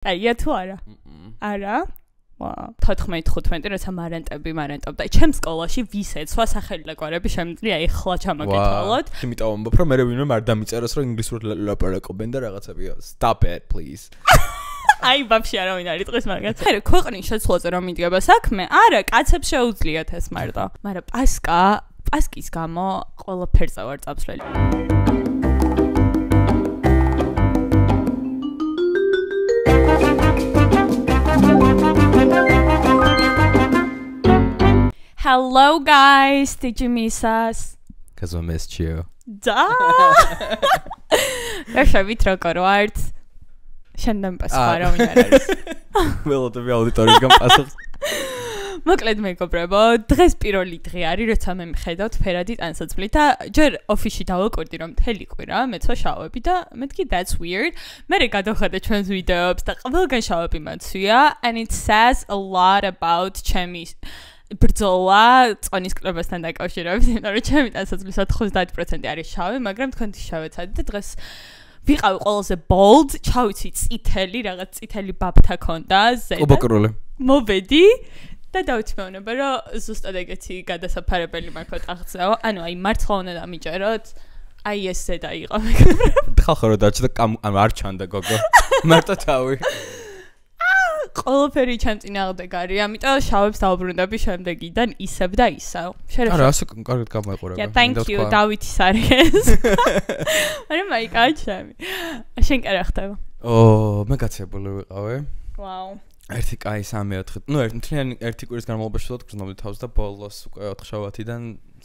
Aia თუ არა? არა? Wow. 14-15 როცა მარანტობდა. ჩემ სკოლაში ვის ეცვა სახელმწიფოები შემიძლია ეხლა ჩამოგეთვალოთ. იმიტომ ამბობ რომ მე ვინმე არ დამიწეროს რომ ინგლისურად ლაპარაკობენ და რაღაცებია. Stop it please. აი ბაბში არავინ არ იტყვის მაგას. ხერე ქვეყნის შეცვლაზე რომ მიდგება საქმე, არა, კაცებს შეუძლიათ ეს მარტო. მაგრამ პასკის გამო ყველაფერზე ვარ წამსვლელი. Hello guys, did you miss us? Because I missed you. Da. Რაშავით როგორ ვართ? შენთან პასუხი არ არის. ველოდები აუდიტორიისგან პასუხს. მოკლედ მეგობრებო, დღეს პირველი დღე არის, როცა მე მხედავთ ფერადი ტანსაცმლით და ჯერ ოფისში დავაკვირდი რომ მთელი კვირა მეცვა შავები და მეთქი that's weird. მე გადავხედე ჩვენს ვიდეოებს და ყველგან შავები მაცვია and it says a lot about ჩემი ბრძოლა წონის კლებასთან დაკავშირებით, იმიტომ რომ ჩემი ტანსაცმლის 90% არის შავი, მაგრამ თქვენი შავიც არის და დღეს ვიყავი ყველაზე bold, ჩავიცი წითელი, რაღაც წითელი ბაბთა ქონდა ზედა. უბაკრული. მოვედი და დავთმევნება რომ ზუსტად ეგეთი გადასაფარებელი მაქვს აღწევა. ანუ აი მართლა უნდა დამიჯეროთ. აი ეს ზედა იყო მეგობრებო. ხალხო რომ დაჭდა არ ჩანდა გოგო. მარტო თავი. ყველაფერი ჩემწინააღმდეგ არის, ამიტომ შავებს დავბრუნდები შემდეგიდან ისევ და ისევ. არა, ასე კარგად გამოიყურება. Yeah, thank you, დავითის არის. მაგრამ მაიკა ჩემი. შენ კი რა ხდება? მე გაცებული ვიყავი. Wow. ერთი კაი 3-4. ნუ ერთი კვირის განმავლობაში ვთქვათ გრძნობდი თავს და ბოლოს უკვე 4 შაბათიდან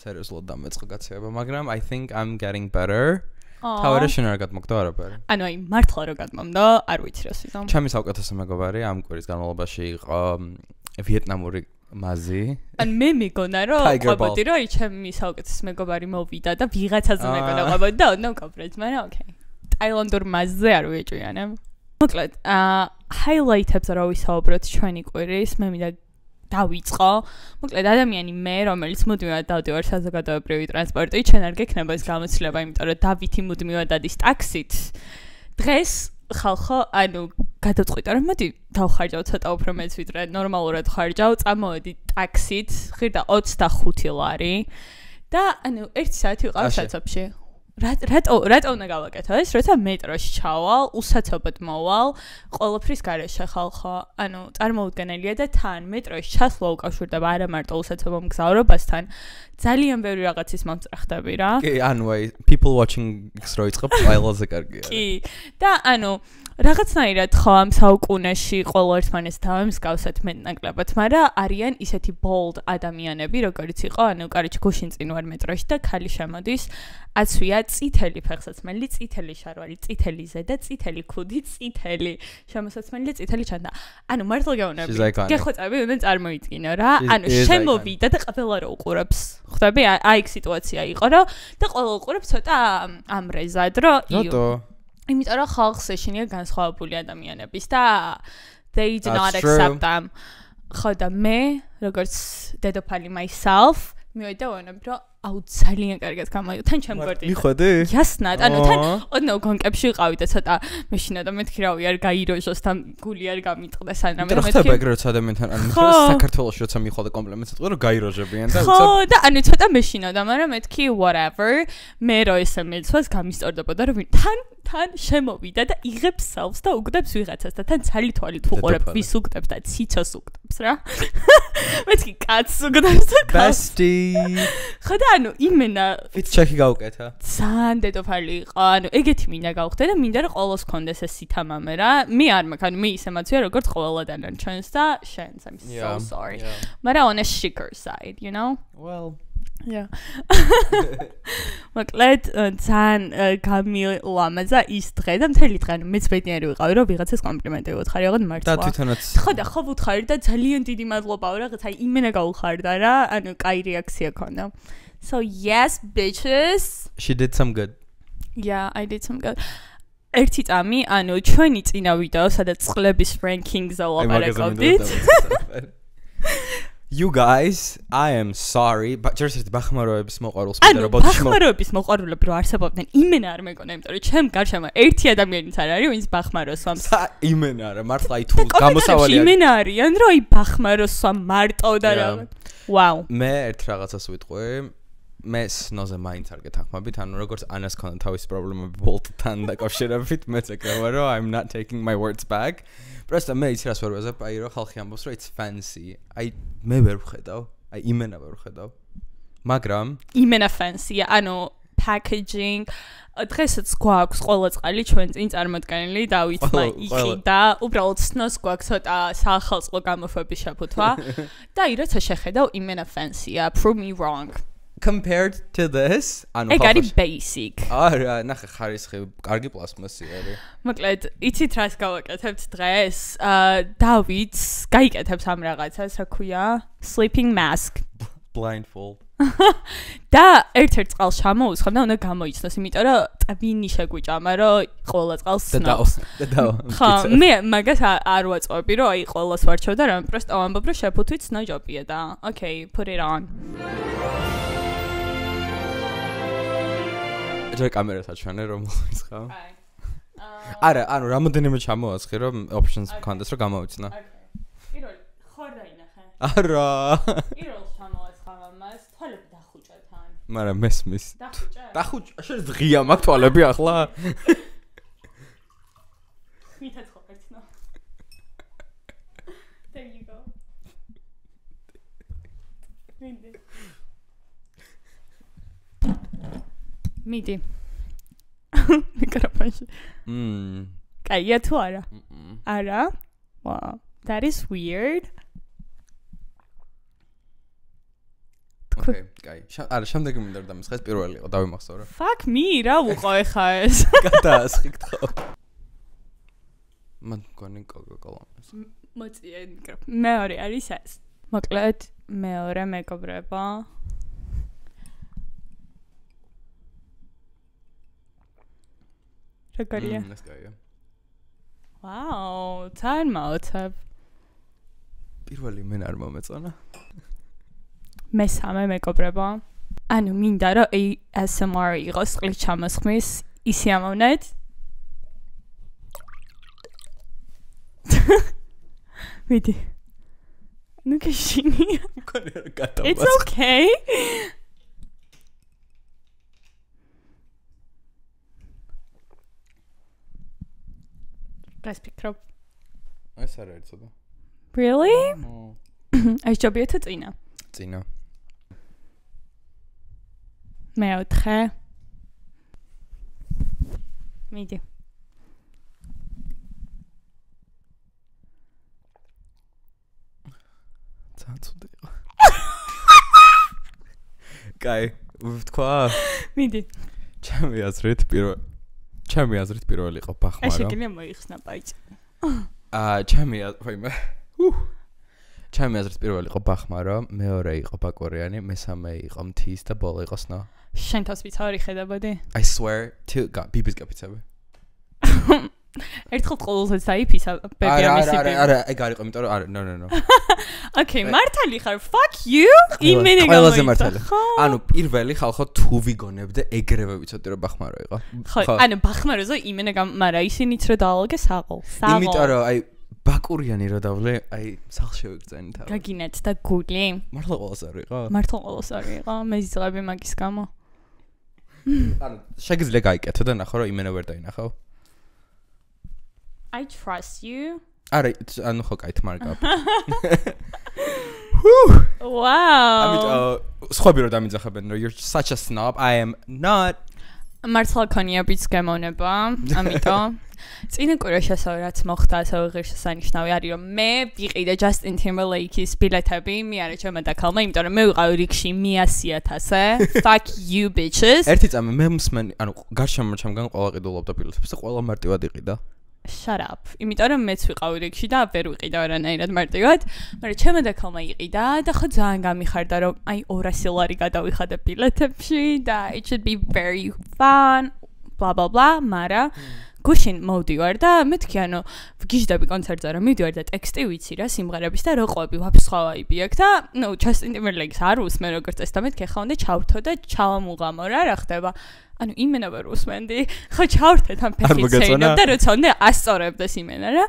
სერიოზულად დამეწყო გაცება, მაგრამ I think I'm getting better. თავი შენ არ გადმოგდა არაფერი. ანუ აი მართლა რო გადმომდა, არ ვიცი რა სიზამ. ჩემი საუკეთესო მეგობარი ამ კვირის განმავლობაში იყო ვიეტნამური მაზი. ან მე მეგონა რომ ყვებოდი რომ აი ჩემი საუკეთესო მეგობარი მოვიდა და ვიღაცაზე მეგონა ყვებოდი და ოდნავ გავბრეთ, მაგრამ ოკეი. ტაილანდურ მაზზე არ ვიეჭვიანებ. მოკლედ, ჰაილაითებს რა ვისაუბროთ ჩვენი კვირის, მე მინდა დავიწყო. მოკლედ ადამიანი მე, რომელიც მუდმივად დავდივარ საზოგადოებრივი ტრანსპორტით, შენ არ გექნება ეს გამოცდილება, იმიტომ რომ დავითი მუდმივად დადის ტაქსით. დღეს ხალხო, ანუ გადავწყვიტა რომ მოდი დავხარჯავ ცოტა უფრო მეც ვიდრე ნორმალურად ხარჯავ, წამოვედი ტაქსით, ღირდა 25 ლარი და ანუ 1 საათი ვიყავ საცობში. რატო უნდა გავაკეთო ეს? როცა მეტროში ჩავალ, უსაცობად მოვალ, ყველაფრის გარეშე ხალხო. ანუ წარმოუდგენელია და თან მეტროში ჩასვლა უკავშირდება არა მარტო უსაცობო მგზავრობასთან, ძალიან ბევრი რაღაცის მომწრახდები რა. კი, ანუ აი people watching x რო იწყებ ყველაზე კარგია. კი. და ანუ რაღაცნაირად ხო ამ საუკუნეში ყოველ ერთმანეს დავემსგავსეთ მეტნაკლებად, მაგრამ არიან ისეთი bold ადამიანები, როგორც იყო, ანუ კარიჩი გუშინ წინ ვარ მეტროში და ქალი შემოდის, აცვია წითელი ფეხსაცმელი, წითელი შარვალი, წითელი ზედა, წითელი ქუდი, წითელი შემოსაცმელი და წითელი ჩანდა. ანუ მართლა გეუბნები. გეხვეწები უნდა წარმოიდგინო რა. ანუ შემოვიდა და ყველა რო უყურებს. ხვდები? აი ეგ სიტუაცია იყო რა და ყველა უყურებს ცოტა ამრეზად რო რატო? იმიტომ რომ ხალხს ეშინია განსხვავებული ადამიანების და they do not accept them. ხო და მე, როგორც დედოფალი myself, მივედი და ვეუბნები რომ აუ ძალიან კარგად გამოიყო. თან ჩემგვერდი. მიხვედი? Яснად. ანუ თან ოდნავ გონკებში ვიყავი და ცოტა მეშინა და მეთქი რა ვი არ გაიროჟოს თან გული არ გამიტყდეს ან რამე მეთქი. ხდება ეგრე როცა ადამიანთან ანუ საქართველოში როცა მიხვალ და კომპლიმენტს ეთქვა რომ გაიროჟებიან და ხო და ანუ ცოტა მეშინა და მაგრამ მეთქი whatever მე რო ესე მეცვას გამისტორდებოდა რომ თან შემოვიდა და იღებს self-ს და უგდებს ვიღაცას და თან ცალი თვალით უყურებ ვის უგდებს და ციცოს უგდებს რა. მეთქი კაცს უგდებს და bestie. ხო და ანუ იმენა ფიც ჩეკი გავუკეთა. ძალიან დედოფალი იყო. ანუ ეგეთი მინდა გავხდე და მინდა რომ ყოველს კონდეს ეს სითამამე რა. მე არ მაქვს, ანუ მე ისე მაცვია როგორც ყველა დანარჩენს და შენს. I'm so sorry. მაგრამ on a chicker side, you know? Well, yeah. მოკლედ ძალიან გამილამაზა ის დღე და მთელი დღე ანუ მეც ბედნიერი ვიყავი რომ ვიღაცას კომპლიმენტი ვუთხარი, აღარ მართლა. და თვითონაც ხო და ხო ვუთხარი და ძალიან დიდი მადლობაო რაღაც აი იმენა გაუხარდა რა, ანუ კაი რეაქცია ქონდა. So yes bitches. She did some good. Yeah, I did some good. ერთი წამი, ანუ ჩვენი წინა ვიდეო, სადაც წყლების rankings-ზე ვლაპარაკობდით. You guys, I am sorry, but ჯერჯერობით ბახმაროების მოყვარულს მინდა რომ ბოდიში ბახმაროების მოყვარულები რო არსებობდნენ, იმენა არ მეკონა, იმიტომ რომ ჩემ გარშემო ერთი ადამიანიც არ არის, ვინც ბახმაროს სვამს. იმენა რა, მართლა აი თუ გამოსავალი არის. იმენა არიან, რომ აი ბახმაროს სვამ მარტო და რა. ვაუ. მე ერთ რაღაცას ვიტყვი. მე სნოზე მაინც არ გეთანხმებით, ანუ როგორც ანას ქონდა თავისი პრობლემები Bolt-თან დაკავშირებით, მეც ეკრევა რომ I'm not taking my words back. Просто მე იცი რას ვერ ვაზებ, აი რომ ხალხი ამბობს რომ it's fancy. აი მე ვერ ვხედავ, აი იმენა ვერ ვხედავ. მაგრამ იმენა fancy-ია, ანუ packaging დღესაც გვაქვს ყველა წყალი ჩვენ წინ წარმოდგენილი დავითმა იქი და უბრალოდ სნოს გვაქვს ცოტა საახალწლო გამოშვების შეფუთვა და აი როცა შეხედავ იმენა fancy-ია, prove me wrong. Compared to this, ანუ ეგ არის basic. არა, ნახე ხარისხი, კარგი პლასმასი არის. მოკლედ, იცით რას გავაკეთებთ დღეს? დავითს გაიკეთებს ამ რაღაცას, რა ქვია? Sleeping mask. Blindfold. და ერთ-ერთ წყალს ჩამოუსხებ და უნდა გამოიცნოს, იმიტომ რომ ტვინი შეგვიჭამა, რომ ყველა წყალს სნობს. ხო, მე მაგას არ ვაწყვები, რომ აი ყველას ვარჩევ და რა, პროსტო ვამბობ, რომ შეფუთვით სნო ჯობია და okay, put it on. ჯერ კამერას აჩვენე რომ მოისხავ. არა, ანუ რამოდენიმე ჩამოასხი რომ options მქონდეს რომ გამოვიცნო. პირველ ხარ დაინახე. არა. პირველ ჩამოასხავ ამას, თვალები დახუჭა თან. მაგრამ მესმის. დახუჭა? დახუჭა, შენ ღია მაგ თვალები ახლა. მითაცხობერცნო. There you go. მიდი. მიკროფონში. კაია თუ არა? არა? Wow, that is weird. Okay, კაი. არა, შემდეგი მინდა რომ დამისხეს პირველი იყო, დავიმახსოვრე. Fuck me, რა უყო ეხა ეს? გადაასხი გთხოვ. მან გონი Coca-Cola. მოწიე მიკროფონი. მეორე არის ეს. მოკლედ, მეორე მეგობრება. როგორია? ეს კაია. Wow, თან მოვცებ. პირველი მენ არ მომეწონა. მესამე მეგობრება. ანუ მინდა რომ ASMR იყოს წყლის ჩამოსხმის ისი ამოვნეთ. მიდი. ნუ გეშინი. It's okay. Let's pick up. ეს არ არის ცოტა. Really? ეს ჯობია თუ წინა? წინა. მეოთხე. მიდი. ცაცუდი. კაი, ვთქვა? მიდი. ჩემი აზრით პირველი იყო ბახმარო. ეს შეგიძლია მოიხსნა პაიჭი. ჩემი აზრით პირველი იყო ბახმარო, მეორე იყო ბაკურიანი, მესამე იყო მთის და ბოლო იყო სნო. შენ თავს ვიცავი ხედავდი? I swear to God, ბიბის გაფიცები. ერთხელ ყოველთვის დაიფისა ბებია მისი. არა, ეგ არ იყო, იმიტომ რომ არა, no. Okay, მართალი ხარ, fuck you. იმენი ყველაზე მართალი. ანუ პირველი ხალხო თუ ვიგონებდე ეგრევე ვიცოდი რომ ბახმარო იყო. ხო, ანუ ბახმაროზე იმენა მაგრამ ისინიც რო დაალგე საღოლ. იმიტომ რომ აი ბაკურიანი რო დავლე, აი სახლში ვიგზენი თავი. გაგინეთ და გული. მართლა ყოველს არ იყო? მართლა ყოველს არ იყო. მე ზღები მაგის გამო. ანუ შეგიძლია გაიკეთო და ნახო რომ იმენა ვერ დაინახავ. I trust you. არა, ანუ ხო კაი თმარგა. Wow. ამიტომ სხვები რო დამიძახებენ რომ you're such a snob. I am not. მართლა ქონია ბიც გემოვნება, ამიტომ წინა კვირაში რაც მოხდა, ასე ღირსშესანიშნავი არის რომ მე ვიყიდე Justin Timberlake-ის ბილეთები, მე არა ჩემმა დაქალმა, იმიტომ რომ მე ვიყავი რიგში 110-ზე. Fuck you bitches. ერთი წამი მე მსმენი, ანუ გარშემო ჩემგან ყველა ყიდულობდა ბილეთებს და ყველა მარტივად იყიდა. Shut up. იმიტომ რომ მეც ვიყავი რიგში და ვერ ვიყიდა არანაირად მარტივად, მაგრამ ჩემმა დაქალმა იყიდა და ხო ძალიან გამიხარდა რომ აი 200 ლარი გადავიხადე ბილეთებში და it should be very fun blah blah blah, მაგრამ გუშინ მოვდივარ და მეთქი ანუ ვგიჟდები კონცერტზე რომ მივდივარ და ტექსტი ვიცი რა სიმღერების და როყვები ვაფშე სხვა ვაიბი აქვს და ნუ Justin Timberlake-ს არ უსმენ როგორც ეს და მეთქი ხა უნდა ჩავრთო და ჩავამუღამო რა ხდება ანუ იმენა ვერ უსმენდი ხო ჩავრთეთ ამ ფეხით შეიძლება და როცა უნდა ასწორებდეს იმენა რა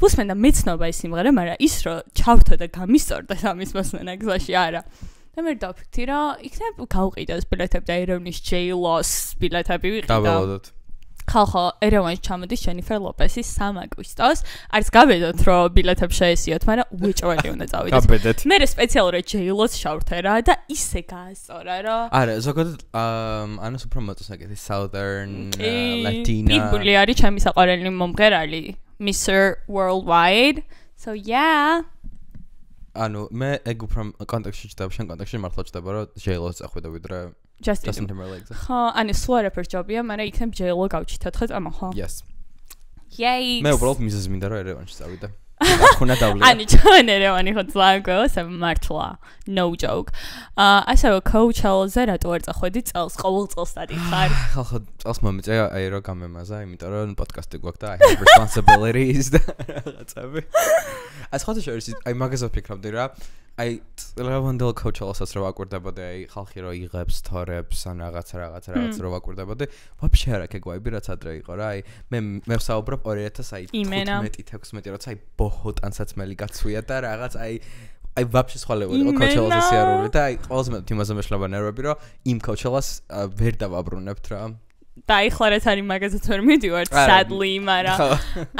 უსმენ და მეცნობა ეს სიმღერა მაგრამ ის რომ ჩავრთო და გამისწორდეს ამის მოსმენა გზაში არა და მე დავფიქრდი რომ იქნებ გავყიდოს ბილეთები და ერევნის J-Lo's ბილეთები ვიყიდო დაველოდოთ ხალხო ერევანში ჩამოდის Jennifer Lopez-ის 3 აგვისტოს არც გავედოთ რომ ბილეთები შეესიოთ მაგრამ უეჭველი უნდა წავიდეს მე სპეციალურად J-Lo's შავრთე რა და ისე გაასწორა რომ არა ზოგადად ანუ უფრო მოწოს ეგეთი Southern Latina პიტბული არის ჩემი საყვარელი მომღერალი Mr. Worldwide so yeah ანუ მე ეგ უფრო კონტექსტში ჩდება შენ კონტექსტში მართლა ჩდება რომ J-Lo-ს წახვიდა ვიდრე Justin Timberlake. ხო, ანუ სხვა რეპერ ჯობია, მაგრამ იქნებ J-Lo გავჩითოთ ხო, ამა ხო? Yes. Yay. მე უბრალოდ მიზეზი მინდა რომ ერევანში წავიდე. ხუნა დავლია. ანუ ჩვენ ერევანი ხო ძლაგოს მართლა. No joke. ასევე Coachella-ზე რატო არ წახვედი წელს, ყოველ წელს დადიხარ? ხო, წელს მომიწია აი რომ გამემაზა, იმიტომ რომ პოდკასტი გვაქვს და I have responsibilities და რაღაცები. აი სხვა შორის აი მაგაზე ვფიქრობდი რა. აი ლევანდელ Coachella-საც რო ვაკვირდებოდი აი ხალხი რო იღებს თორებს ან რაღაც რო ვაკვირდებოდი ვაფშე არა კეგვაიბი რაც ადრე იყო რა აი მე ვსაუბრობ 2015-16 როცა აი ბოჰოტანსაც მელი გაცვია და რაღაც აი ვაფშე სხვა ლეველი იყო Coachella-ზე სიარული და აი ყველაზე მეტ იმაზე მეშლება ნერვები რომ იმ Coachella-ს ვერ დავაბრუნებთ რა და ეხლა რაც არის მაგაზეც ვერ მიდივარ sadly მაგრამ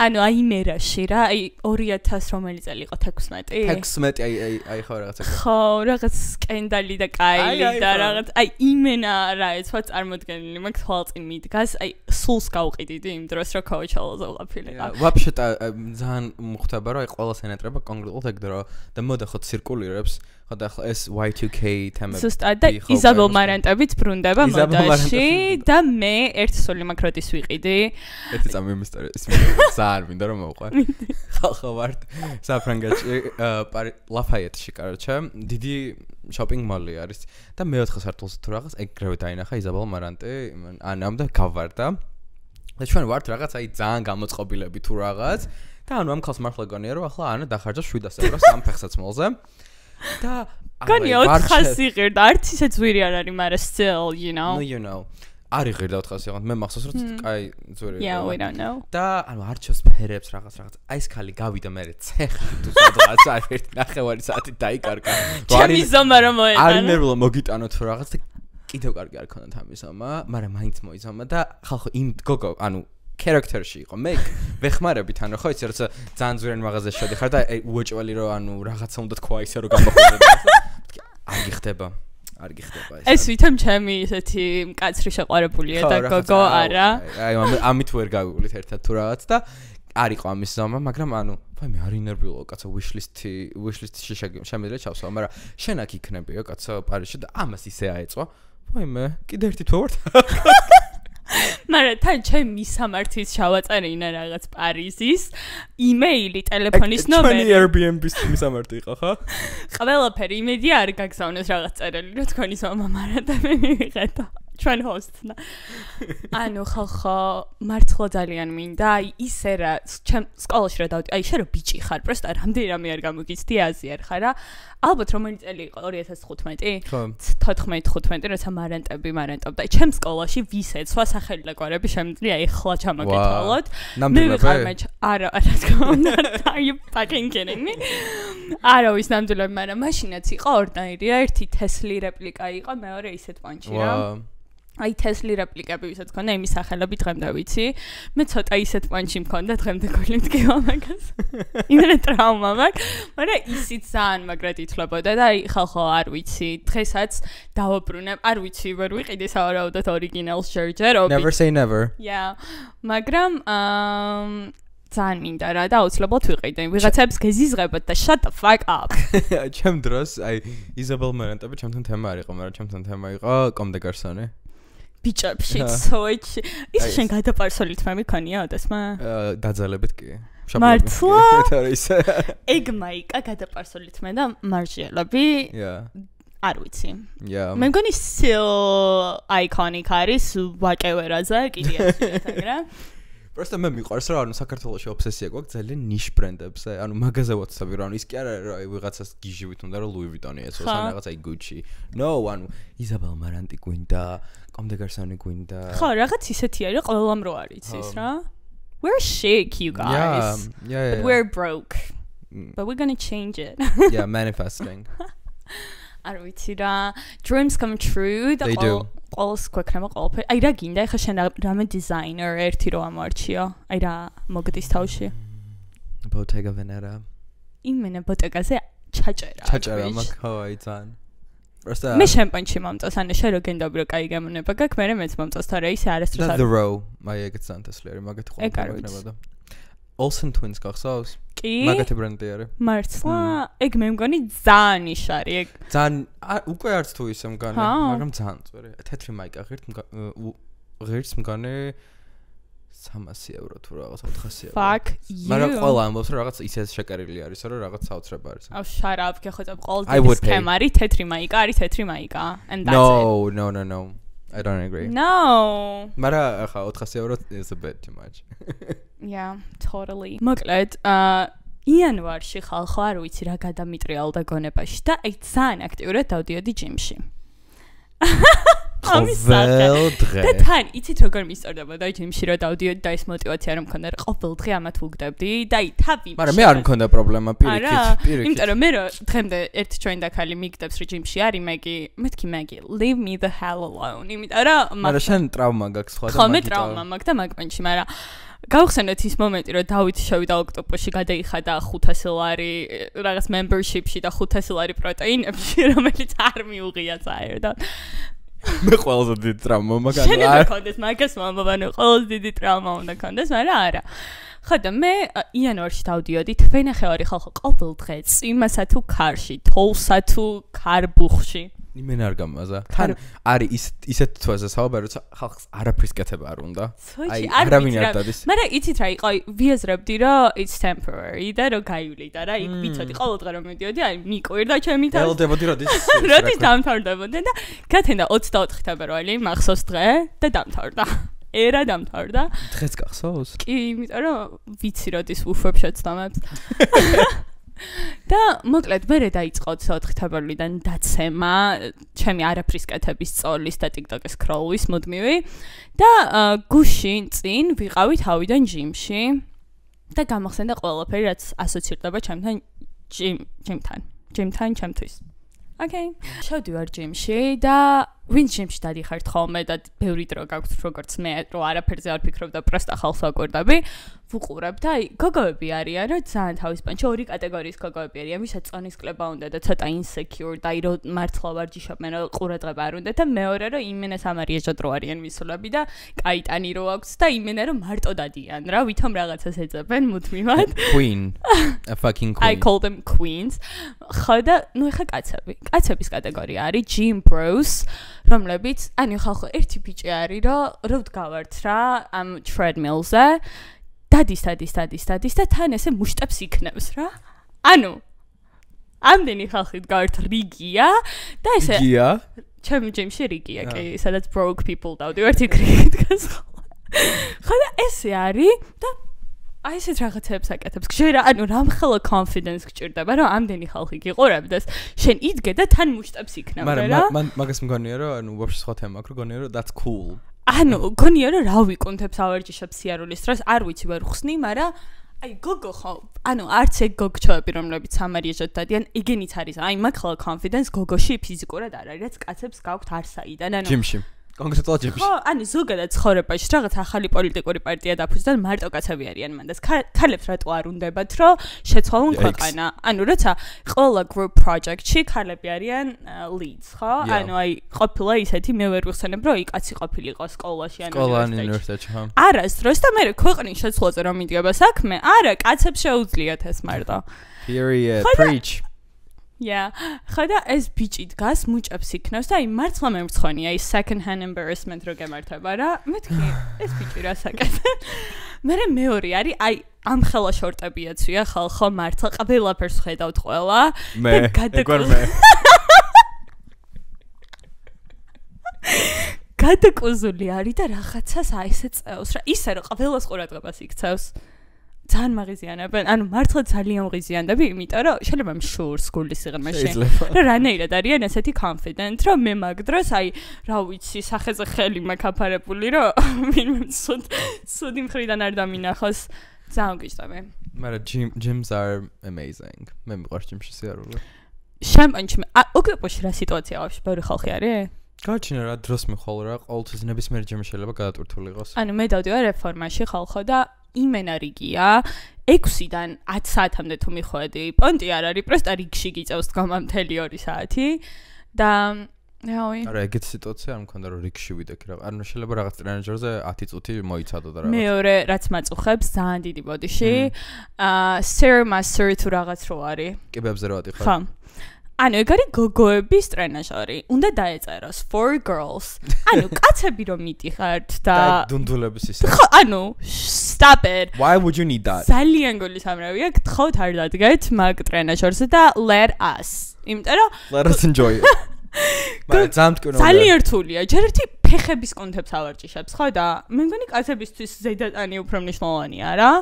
ანუ აი მერაში რა აი 2000 რომელი წელი იყო 16 აი ხო რაღაცა ხო რაღაც სკენდალი და კაილი და რაღაც აი იმენა რა ეცვა წარმოდგენილი მაგ თვალწინ მიდგას აი სულს გავყიდიდი იმ დროს რომ Coachella-ზე ვყოფილიყო ვაფშე ძალიან მოხდება რომ აი ყველას ენატრება კონკრეტულად ეგ დრო და მოდა ხო ცირკულირებს ხო და ახლა ეს Y2K თემები ზუსტად და იზაბელ მარანტებიც ბრუნდება მოდაში და მე ერთ სული მაკროტის ვიყიდი ერთი წამი იმისტორია ის ძალიან მინდა რომ მოვყვარ ხო ვარ საფრანგეთში ლაფაიეტში კაროჩე დიდი შოპინგ მოლი არის და მეოთხე სართულზე თუ რაღაც ეგრევე დაინახა იზაბელ მარანტი ანამ და გავარდა და ჩვენ ვართ რაღაც აი ძალიან გამოწყობილები თუ რაღაც და ანუ ამ ხალხს მართლა გონია რომ ახლა ანა დახარჯა 700 ევრო სამ ფეხსაცმელზე და გონი 400 იღირდა არც ისე ძვირი არ არის მაგრამ still you know არ იღირდა 400 იღირდა მე მახსოვს რომ კაი ძვირი yeah we don't know და ანუ არჩევს ფერებს რაღაც აი ეს ხალი გავიდა მე ცეხი თუ სადღაც არ ერთი ნახევარი საათი დაიკარგა ჩემი ზომა რომ მოეყანა არ ნერვლა მოგიტანოთ თუ რაღაც და კიდევ კარგი არ ქონდათ ამის ზომა მაგრამ მაინც მოიზომა და ხალხო იმ გოგო ანუ character-ში იყო მე ვეხმარებით ანუ ხო იცი როცა ძალიან ძვირენ მაღაზიაში შედიხარ და უეჭველი რომ ანუ რაღაცა უნდა თქვა ისე რომ გამოხდება არ გიხდება ეს ვითომ ჩემი ესეთი მკაცრი შეყვარებულია და გოგო არა აი ამით ვერ გავიგულით ერთად თუ რაღაც და არ იყო ამის ზომა მაგრამ ანუ ვაიმე არ ინერვიულო კაცო wishlist-ში შემიძლია ჩავსვა მაგრამ შენ აქ იქნებიო კაცო პარიზში და ამას ისე აეწვა ვაიმე კიდე ერთი თვე ვარ მაგრამ თან ჩემი სამართის ჩავაწერინა რაღაც პარიზის იმეილი ტელეფონის ნომერი ჩვენი Airbnb-ის მისამართი იყო ხო? ყველაფერი იმედი არ გაგზავნეს რაღაც წერილი რომ თქვენი ზომა მარადამე მივიღეთ ჩვენ ჰოსტნა ანუ ხო მართლა ძალიან მინდა აი ისე რა ჩემ სკოლაში რა დავდი აი შე რო ბიჭი ხარ პროსტა რამდენი რამე არ გამოგიცდი აზიარ ხარ რა ალბათ რომელი წელი იყო 2015 ხო 14-15 როცა მარანტობდა აი ჩემ სკოლაში ვისეცვა სახელი ლეკვარები შემიძლია ეხლა ჩამოგეთვალოთ მე ვიყარ არა თქმა უნდა are you fucking kidding me არა ვის ნამდვილად მაგრამ მაშინაც იყო ორდნაირია ერთი თესლი რეპლიკა იყო მეორე ისეთ პანჩი რა აი თესლი რეპლიკები ვისაც ქონდა იმის სახელები დღემდე ვიცი მე ცოტა ისეთ პანჩი მქონდა დღემდე გული მდგება მაგას იმენა ტრაუმა მაქვს მაგრამ ისიც ძალიან მაგრად ითვლებოდა და აი ხალხო არ ვიცი დღესაც დავაბრუნებ არ ვიცი ვერ ვიყიდი სავარაუდოდ ორიგინალს ჯერჯერობით never say never yeah მაგრამ ძალიან მინდა რა და აუცილებლად ვიყიდე ვიღაცებს გეზიზღებოთ და shut the fuck up ჩემ დროს აი იზაბელ მარანტები ჩემთან თემა არ იყო მაგრამ ჩემთან თემა იყო კომ დე გარსონი ბიჭებში ცოიჩი ის შენ გადაპარსოლით მე მქონია ოდესმა დაძალებით კი მართლა ეგ მაიკა გადაპარსოლით მე და მარჟიელები არ ვიცი მე მგონი still iconic არის ვაკევერაზე კიდე ასე მაგრამ Просто მე მიყვარს რა, ანუ საქართველოში ობსესია გვაქვს ძალიან ნიშ ბრენდებზე. ანუ მაღაზია ვაცდები რა, ანუ ის კი არა რა ვიღაცას გიჟივით უნდა რომ Louis Vuitton-ი ეცოს ან რაღაცა Gucci. No, ანუ Isabel Marant გვინდა, Comme des Garçons გვინდა. ხო, რაღაც ისეთი არის, ყველამ რო არ იცის რა. We're chic, you guys. Yeah. But we're broke. But we're going to change it. Yeah, manifesting. არ ვიცი რა, dreams come true. They do. Ყველს გვექნება ყველაფერი. აი რა გინდა, ეხლა შენ რამე designer ერთი რო ამარჩიო. აი რა მოგდის თავში. Bottega Veneta. იმენა ბოტეგაზე ჩაჭერა. ჩაჭერა მაგ ხო აი ძალიან. Просто მე შემპანში მომწონს, ანუ შენ რო გენდობ რო კაი გემონება გაქვს, მე მეც მომწონს, თორე ისე არასდროს არ. The row, აი ეგეც სანტესლიერი, მაგათი ხოლმე იქნებოდა. Olsen Twins გახსოვს? კი. მაგათი ბრენდი არის. მართლა, ეგ მე მგონი ძალიან ნიშარი, ეგ. ძალიან უკვე არც თუ ისე მგონი, მაგრამ ძალიან წვერი. თეთრი მაიკა ღირს მგონი 300 евро თუ რაღაც 400 евро. Fuck you. მაგრამ ყველა ამბობს რომ რაღაც ისე შეკერილი არის, რომ რაღაც საოცრება არის. აუ შარაპ, გეხოწებ ყოველდღე სქემა არის, თეთრი მაიკა არის, თეთრი მაიკა. And that's it. No. I don't agree. No. მაგრამ ახლა 400 евро is a bit too much. Yeah, totally. მოკლედ, იანვარში ხალხო არ ვიცი რა გადამიტრიალდა გონებაში და აი ძალიან აქტიურად დავდიოდი ჯიმში. ყოველ დღე. და თან იცით როგორ მისწორდებოდა ჯიმში რომ დავდიოდი და ეს мотиваცია რომ მქონდა რა ყოველ დღე ამათ ვუგდებდი და აი თავი. მაგრამ მე არ მქონდა პრობლემა პირიქით. იმიტომ რომ მე რომ დღემდე ერთი ჩვენი დაქალი მიგდებს რომ ჯიმში არის მეთქი leave me the hell alone. იმიტომ რომ მაგრამ შენ ტრავმა გაქვს სხვა და ხო მე ტრავმა მაქვს და მაგპენში მაგრამ გავხსენეთ ის მომენტი რომ დავით შევიდა ოქტოპუსში გადაიხადა 500 ლარი რაღაც membership-ში და 500 ლარი პროტეინებში რომელიც არ მიუღია საერთოდ მე ყველაზე დიდი ტრავმა მაგას შენ არ მქონდეს მაგას მომაბანო ყველაზე დიდი ტრავმა უნდა მქონდეს მაგრამ არა ხო და მე იანვარში დავდიოდი თქვენახევარი ხალხო ყოველ დღე წიმასა თუ ქარში თოვლსა თუ ქარბუხში იმენ არ გამაზა. თან არის ისეთ თვეზე საუბარი, რომ ხალხს არაფრის კეთება არ უნდა. აი, არავინ არ დადის. მაგრამ იცით რა იყო, ვიაზრებდი რომ it's temporary და რომ გაივლიდა რა, იქ ვიცოდი ყოველ დღე რომ მიდიოდი, აი, მიკვირდა ჩემი თავი. ელოდებოდი როდის როდის დამთავრდებოდი და გათენდა 24 თებერვალი მახსოვს დღე და დამთავრდა. ერა დამთავრდა. დღეს გახსოვს? კი, იმიტომ რომ ვიცი როდის ვუშვებ შეცდომებს. და მოკლედ მე დაიწყო 24 თებერვლიდან დაცემა ჩემი არაფრის კეთების სწავლის და TikTok-ის scroll-ის მუდმივი და გუშინ წინ ვიყავი თავიდან ჯიმში და გამახსენდა ყველაფერი რაც ასოცირდება ჩემთან ჯიმთან ჩემთვის. Okay. შევდივარ ჯიმში და ვინ ჯიმში დადიხართ ხოლმე და ბევრი დრო გაქვს როგორც მე რომ არაფერზე არ ფიქრობ და პროსტა ხალხს ვაკვირდები ვუყურებ და აი გოგოები არიან რომ ძალიან თავის პანჩი ორი კატეგორიის გოგოები არიან ვისაც წონის კლება უნდა და ცოტა insecure და აი რომ მართლა ვარჯიშობენ რომ ყურადღება არ უნდა და მეორე რომ იმენას ამარიეჟად რო არიან მისულები და კაიტანი რო აქვს და იმენა რომ მარტო დადიან რა ვითომ რაღაცას ეძებენ მუდმივად queen a fucking queen I call them queens ხო და ნუ ეხა კაცების კატეგორია არის gym bros რომლებიც ანუ ხალხო ერთი ბიჭი არის რომ ვდგავართ რა ამ treadmill-ზე დადის და თან ესე მუშტებს იქნევს რა ანუ ამდენი ხალხი ვდგავართ რიგია და ესე რიგია ჩემი ჯიმში რიგია კი სადაც broke people დავდივართ იქ რიგი დგას ხო და ესე არის და აი ესეთ რაღაცებს აკეთებს. გჟერა, ანუ რამხელა confidence გჭირდება, რომ ამდენი ხალხი გიყურებდეს. შენ იდგე და თან მუშტებს იქნებ, რა? მაგრამ მაგას მგონია, რომ ანუ ვაფშე სხვა თემა აქვს, მგონია, რომ that's cool. ანუ მგონია, რომ რა ვიკუნთებს ავარჯიშებს სიარულის დროს, არ ვიცი ვერ ხსნი, მაგრამ აი გოგო ხო, ანუ არც ეგ გოგჩოები, რომლებიც სამარიეჟად დადიან, იგენიც არის. აი მაგხელა confidence გოგოში ფიზიკურად არ არის, რაც კაცებს გაქვთ არსაიდან, ანუ ჯიმში კონკრეტულად ჯიმში. ხო, ანუ ზოგადად ცხოვრებაში რაღაც ახალი პოლიტიკური პარტია დაფუძნდა მარტო კაცები არიან მანდას. ქალებს რატო არ უნდებათ, რომ შეცვალონ ქვეყანა? ანუ როცა ყველა group project-ში ქალები არიან leads, ხო? ანუ აი ყოფილა ისეთი მე ვერ ვიხსენებ, რომ აი კაცი ყოფილიყო სკოლაში ან უნივერსიტეტში, ხო? არასდროს და მე ქვეყნის შეცვლაზე რომ მიდგება საქმე, არა, კაცებს შეუძლიათ ეს მარტო. Period. Preach. Yeah, ხოდა ეს ბიჭი დგას, მუჭებს იქნევს და აი მართლა მე მრცხვენია ის second hand embarrassment რო გემართება რა. მეთქი ეს ბიჭი რა საკეთე. მეორე არის აი ამ ხელა შორტებიაცვია ხალხო მართლა ყველაფერს ხედავთ ყველა. გადაკუზული არის და რაღაცას აი ესე წევს რა ისე რომ ყველას ყურადღებას იქცევს ძალიან მაღიზიანებენ ანუ მართლა ძალიან მაღიზიანდები იმიტომ რომ შეიძლება მშურს გულის სიღრმეში რა რანაირად არიან ესეთი confident რომ მე მაგ დროს აი რა ვიცი სახეზე ხელი მაქაფარებული რომ ვინმე სუდი მხრიდან არ დამინახოს ძალიან გიჟდები მაგრამ gyms are amazing მე მიყვარს gyms-ში სიარული შამპანში ოქტოპოში რა სიტუაცია აქვს ბევრი ხალხი არის გაჩინა რა დროს მიხვალ რა ყოველთვის ნებისმიერ gyms შეიძლება გადატვირთული იყოს ანუ მე დავდივარ რეფორმაში ხალხო და იმენა რიგია 6-დან 10 საათამდე თუ მიხვედი პონტი არ არის პროსტა რიგში გიწევს დგომა მთელი 2 საათი და რავი არა ეგეთ სიტუაცია არ მქონდა რომ რიგში ვიდექი რა ანუ შეიძლება რაღაც ტრენაჟერზე 10 წუთი მოიცადო და რაღაც მეორე რაც მაწუხებს ძალიან დიდი ბოდიში Stairmaster თუ რაღაც რო არის კიბებზე რო ატიხარ ხო ანუ ეგ არის გოგოების ტრენაჟერი უნდა დაეწეროს for girls ანუ კაცები რომ მიდიხართ და დუნდულების ისე ხო ანუ stop it why would you need that ძალიან გულისამრავია გთხოვთ არ დადგეთ მაგ ტრენაჟერზე და let us იმიტომ რომ let us enjoy it ძალიან რთულია ჯერ ერთი ფეხების კონტეფს ავარჯიშებს ხო და მე მგონი კაცებისთვის ზედატანი უფრო მნიშვნელოვანია რა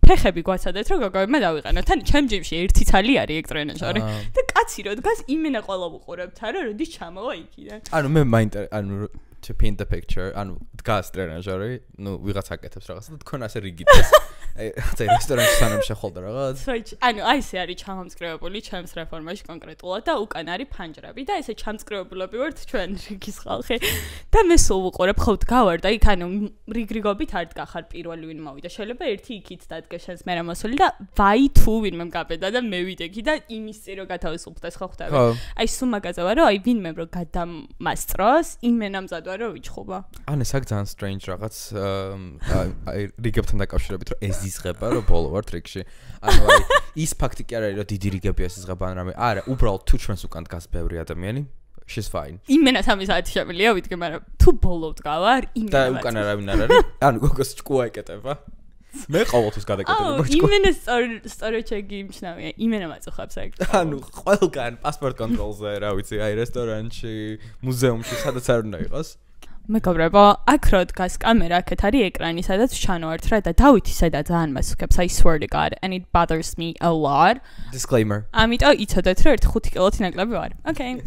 ფეხები გვაცადეთ რომ გოგოებმა დავიყენოთ ან ჩემ ჯიმში ერთი ცალი არის ეგ ტრენაჟერი და კაცი რო დგას იმენა ყველა ვუყურებთ რა როდის ჩამოვა იქიდან ანუ მე ანუ to paint the picture ანუ დგას ტრენაჟერი ნუ ვიღაც აკეთებს რაღაცა და თქვენ ასე რიგითაც აი რესტორანში სანამ შეხოლდა რაღაც ანუ აი ესე არის ჩამომწკრივებული ჩემს რეფორმაში კონკრეტულად და უკან არის ფანჯრები და ესე ჩამწკრივებულები ვართ ჩვენ რიგის ხალხი და მე სულ ვუყურებ ხო დგავარ და იქ ანუ რიგრიგობით არ დგახარ პირველი ვინ მოვიდა შეიძლება ერთი იქით დადგეს შენს მე რამოსული და ვაი თუ ვინმე მგაბედა და მე ვიდექი და იმის წირო გათავისუფლდეს ხო ხვდები აი სულ მაგაზე ვარ რომ აი ვინმე რო გადამასწროს იმენა მზად ვარ რომ ვიჩხუბა ან ეს აქ ძალიან strange რაღაც აი რიგებთან დაკავშირებით რომ ეს იზღება რომ ბოლო ვარ ტრიკში ანუ აი ის ფაქტი კი არ არის რომ დიდი რიგები ეს იზღება ან რამე არა უბრალოდ თუ ჩვენს უკან დგას ბევრი ადამიანი she's fine იმენა 3 საათი შემიძლია ვიდგე მაგრამ თუ ბოლო ვდგავარ იმენა და უკან არავინ არ არის ანუ გოგოს ჭკუა ეკეტება მე ყოველთვის გადაკეთებული მაჭკუა იმენა სტორიჩეგი იმჩნავია იმენა მაწუხებს ეგ ანუ ყველგან პასპორტ კონტროლზე რა ვიცი აი რესტორანში მუზეუმში სადაც არ უნდა იყოს მეგობრებო, აქ რო დგას კამერა, აქეთ არის ეკრანი, სადაც ჩანოვართ რა და დავით ისედა ძალიან მასუქებს, I swear to God, and it bothers me a lot. Disclaimer. ამიტომ იცოდეთ რომ 1.5 კილოთი ნაკლები ვარ. Okay.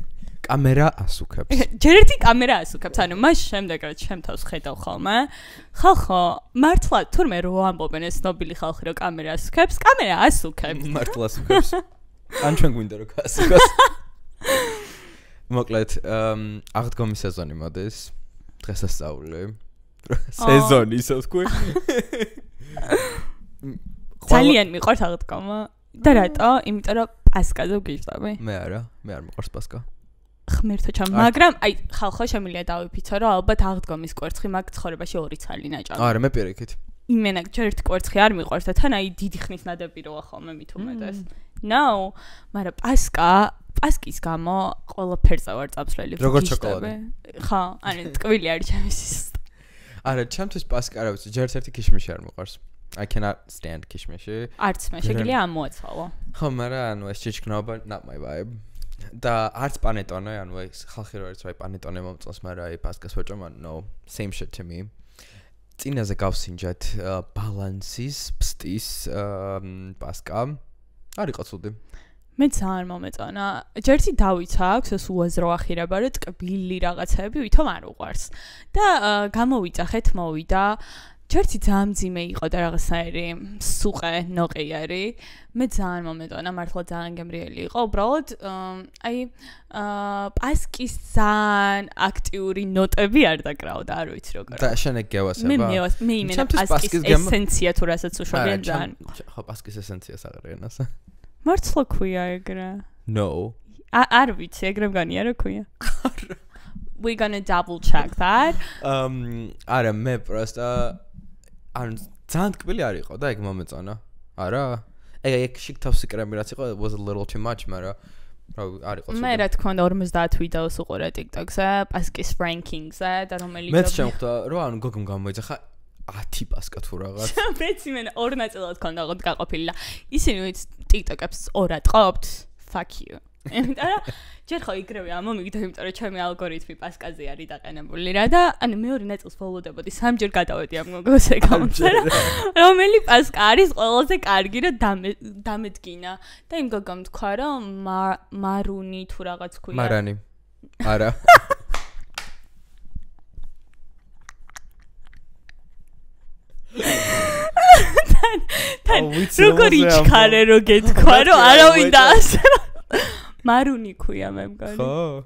კამერა ასუქებს. ჯერ ერთი კამერა ასუქებს, ანუ მას შემდეგ რაც ჩემ თავს ხედავ ხოლმე. ხალხო, მართლა თურმე რო ამბობენ ეს ნობილი ხალხი რომ კამერა ასუქებს, კამერა ასუქებს. მართლა ასუქებს. ან ჩვენ გვინდა რომ გასუქოს. მოკლედ, აღდგომის სეზონი მოდის. დღესასწაული სეზონი ისე ვთქვი ძალიან მიყვარს აღდგომა და რატო? იმიტომ რომ პასკაზე ვგიჟდები მე არ მიყვარს პასკა ხმერთო ჩამ მაგრამ აი ხალხო შემიძლია დავიფიცო რომ ალბათ აღდგომის კვერცხი მაგ ცხოვრებაში 2 ცალი ნაჭამი არა მე პირიქით იმენა ჯერ ერთი კვერცხი არ მიყვარს და თან აი დიდი ხნის ნადები როა ხოლმე მით უმეტეს no მაგრამ პასკის გამო ყველაფერზე ვარ წამსვლელი როგორ შოკოლადი ხო ანუ ტკბილი არის ჩემთვის არა ჩემთვის პასკა რა ვიცი ჯერ ერთი ქიშმიში არ მიყვარს I cannot stand ქიშმიში არც მე შეგიძლია ამოეცვალო ხო მაგრამ ანუ ეს ჭიჭკნობა not my vibe და არც პანეტონე ანუ ეს ხალხი რო არის რა პანეტონე მომწონს მაგრამ აი პასკას ვეჭამ no same shit to me წინაზე გავსინჯეთ ბალანსის ფსტის პასკა არ იყო ცუდი მე ძალიან მომეწონა. ჯერთი დავიცა აქვს ეს უაზრო ახირება, რომ ტკბილი რაღაცები ვითომ არ უყვარს. და გამოვიძახეთ, მოვიდა. ჯერთი ძალიან მძიმე იყო და რაღაცნაირი სუყე ნოყიარი. მე ძალიან მომეწონა, მართლა ძალიან გემრიელი იყო. უბრალოდ აი პასკის ძალიან აქტიური ნოტები არ დაკრავდა, არ ვიცი როგორ. და შენ ეგ გევასება. მე იმენა პასკის ესენცია თუ რასაც უშვებიან ძალიან. ხო პასკის ესენციას აღარიანას. მართლა ქვია ეგრე? No. არ ვიცი, ეგრე მგონია რა ქვია. We gonna double check that. არა მე პროსტა ან ძალიან ტკბილი არ იყო და ეგ მომეწონა. არა? ეგ შიგ თავს იკრები რაც იყო was a little too much, მაგრამ არ იყო ცუდი. მე რა თქმა უნდა 50 ვიდეოს უყურე TikTok-ზე, პასკის ranking-ზე და რომელიც მეც შემხვდა რომ ანუ გოგომ გამოიძახა 10 პასკა თუ რაღაც. მეც იმენა 2 ნაწილად ქონდა გაყოფილი და ისინი ვინც TikTok-ებს 2 ატყობთ, fuck you. იმიტომ რომ ჯერ ხო იგრევე ამომიგდო, იმიტომ რომ ჩემი ალგორითმი პასკაზე არის დაყენებული რა და ანუ მეორე ნაწილს ველოდებოდი, სამჯერ გადავედი ამ Google account-ზე. რომელი პასკა არის ყველაზე კარგი რა დამედგინა და იმ გოგომ თქვა რომ მარუნი თუ რაღაც ქვია. მარანი. არა. თან როგორ იჩქარე რო გეთქვა რომ არავინ დაასწრო. მარუნი ქვია მე მგონი. ხო.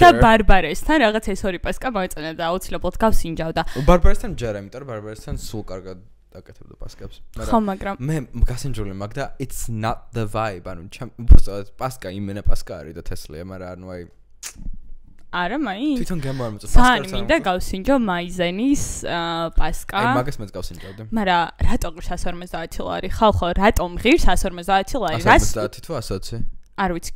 და ბარბარესთან რაღაც ეს ორი პასკა მოეწონა და აუცილებლად გავსინჯავდა. ბარბარესთან ჯერა, იმიტომ რომ ბარბარესთან სულ კარგად აკეთებდა პასკებს. ხო, მაგრამ მე გასინჯული მაგ და it's not the vibe. ანუ უბრალოდ პასკა იმენა პასკა არის და თესლია, მაგრამ ანუ აი არა მაინც თვითონ გამომწო პასკას. სანი მინდა გავსინჯო მაიზენის პასკა. აი მაგას მეც გავსინჯავდი. მაგრამ რატომ 150 ლარი? ხალხო, რატომ ღირს 150 ლარი? 150 თუ 120? არ ვიცი,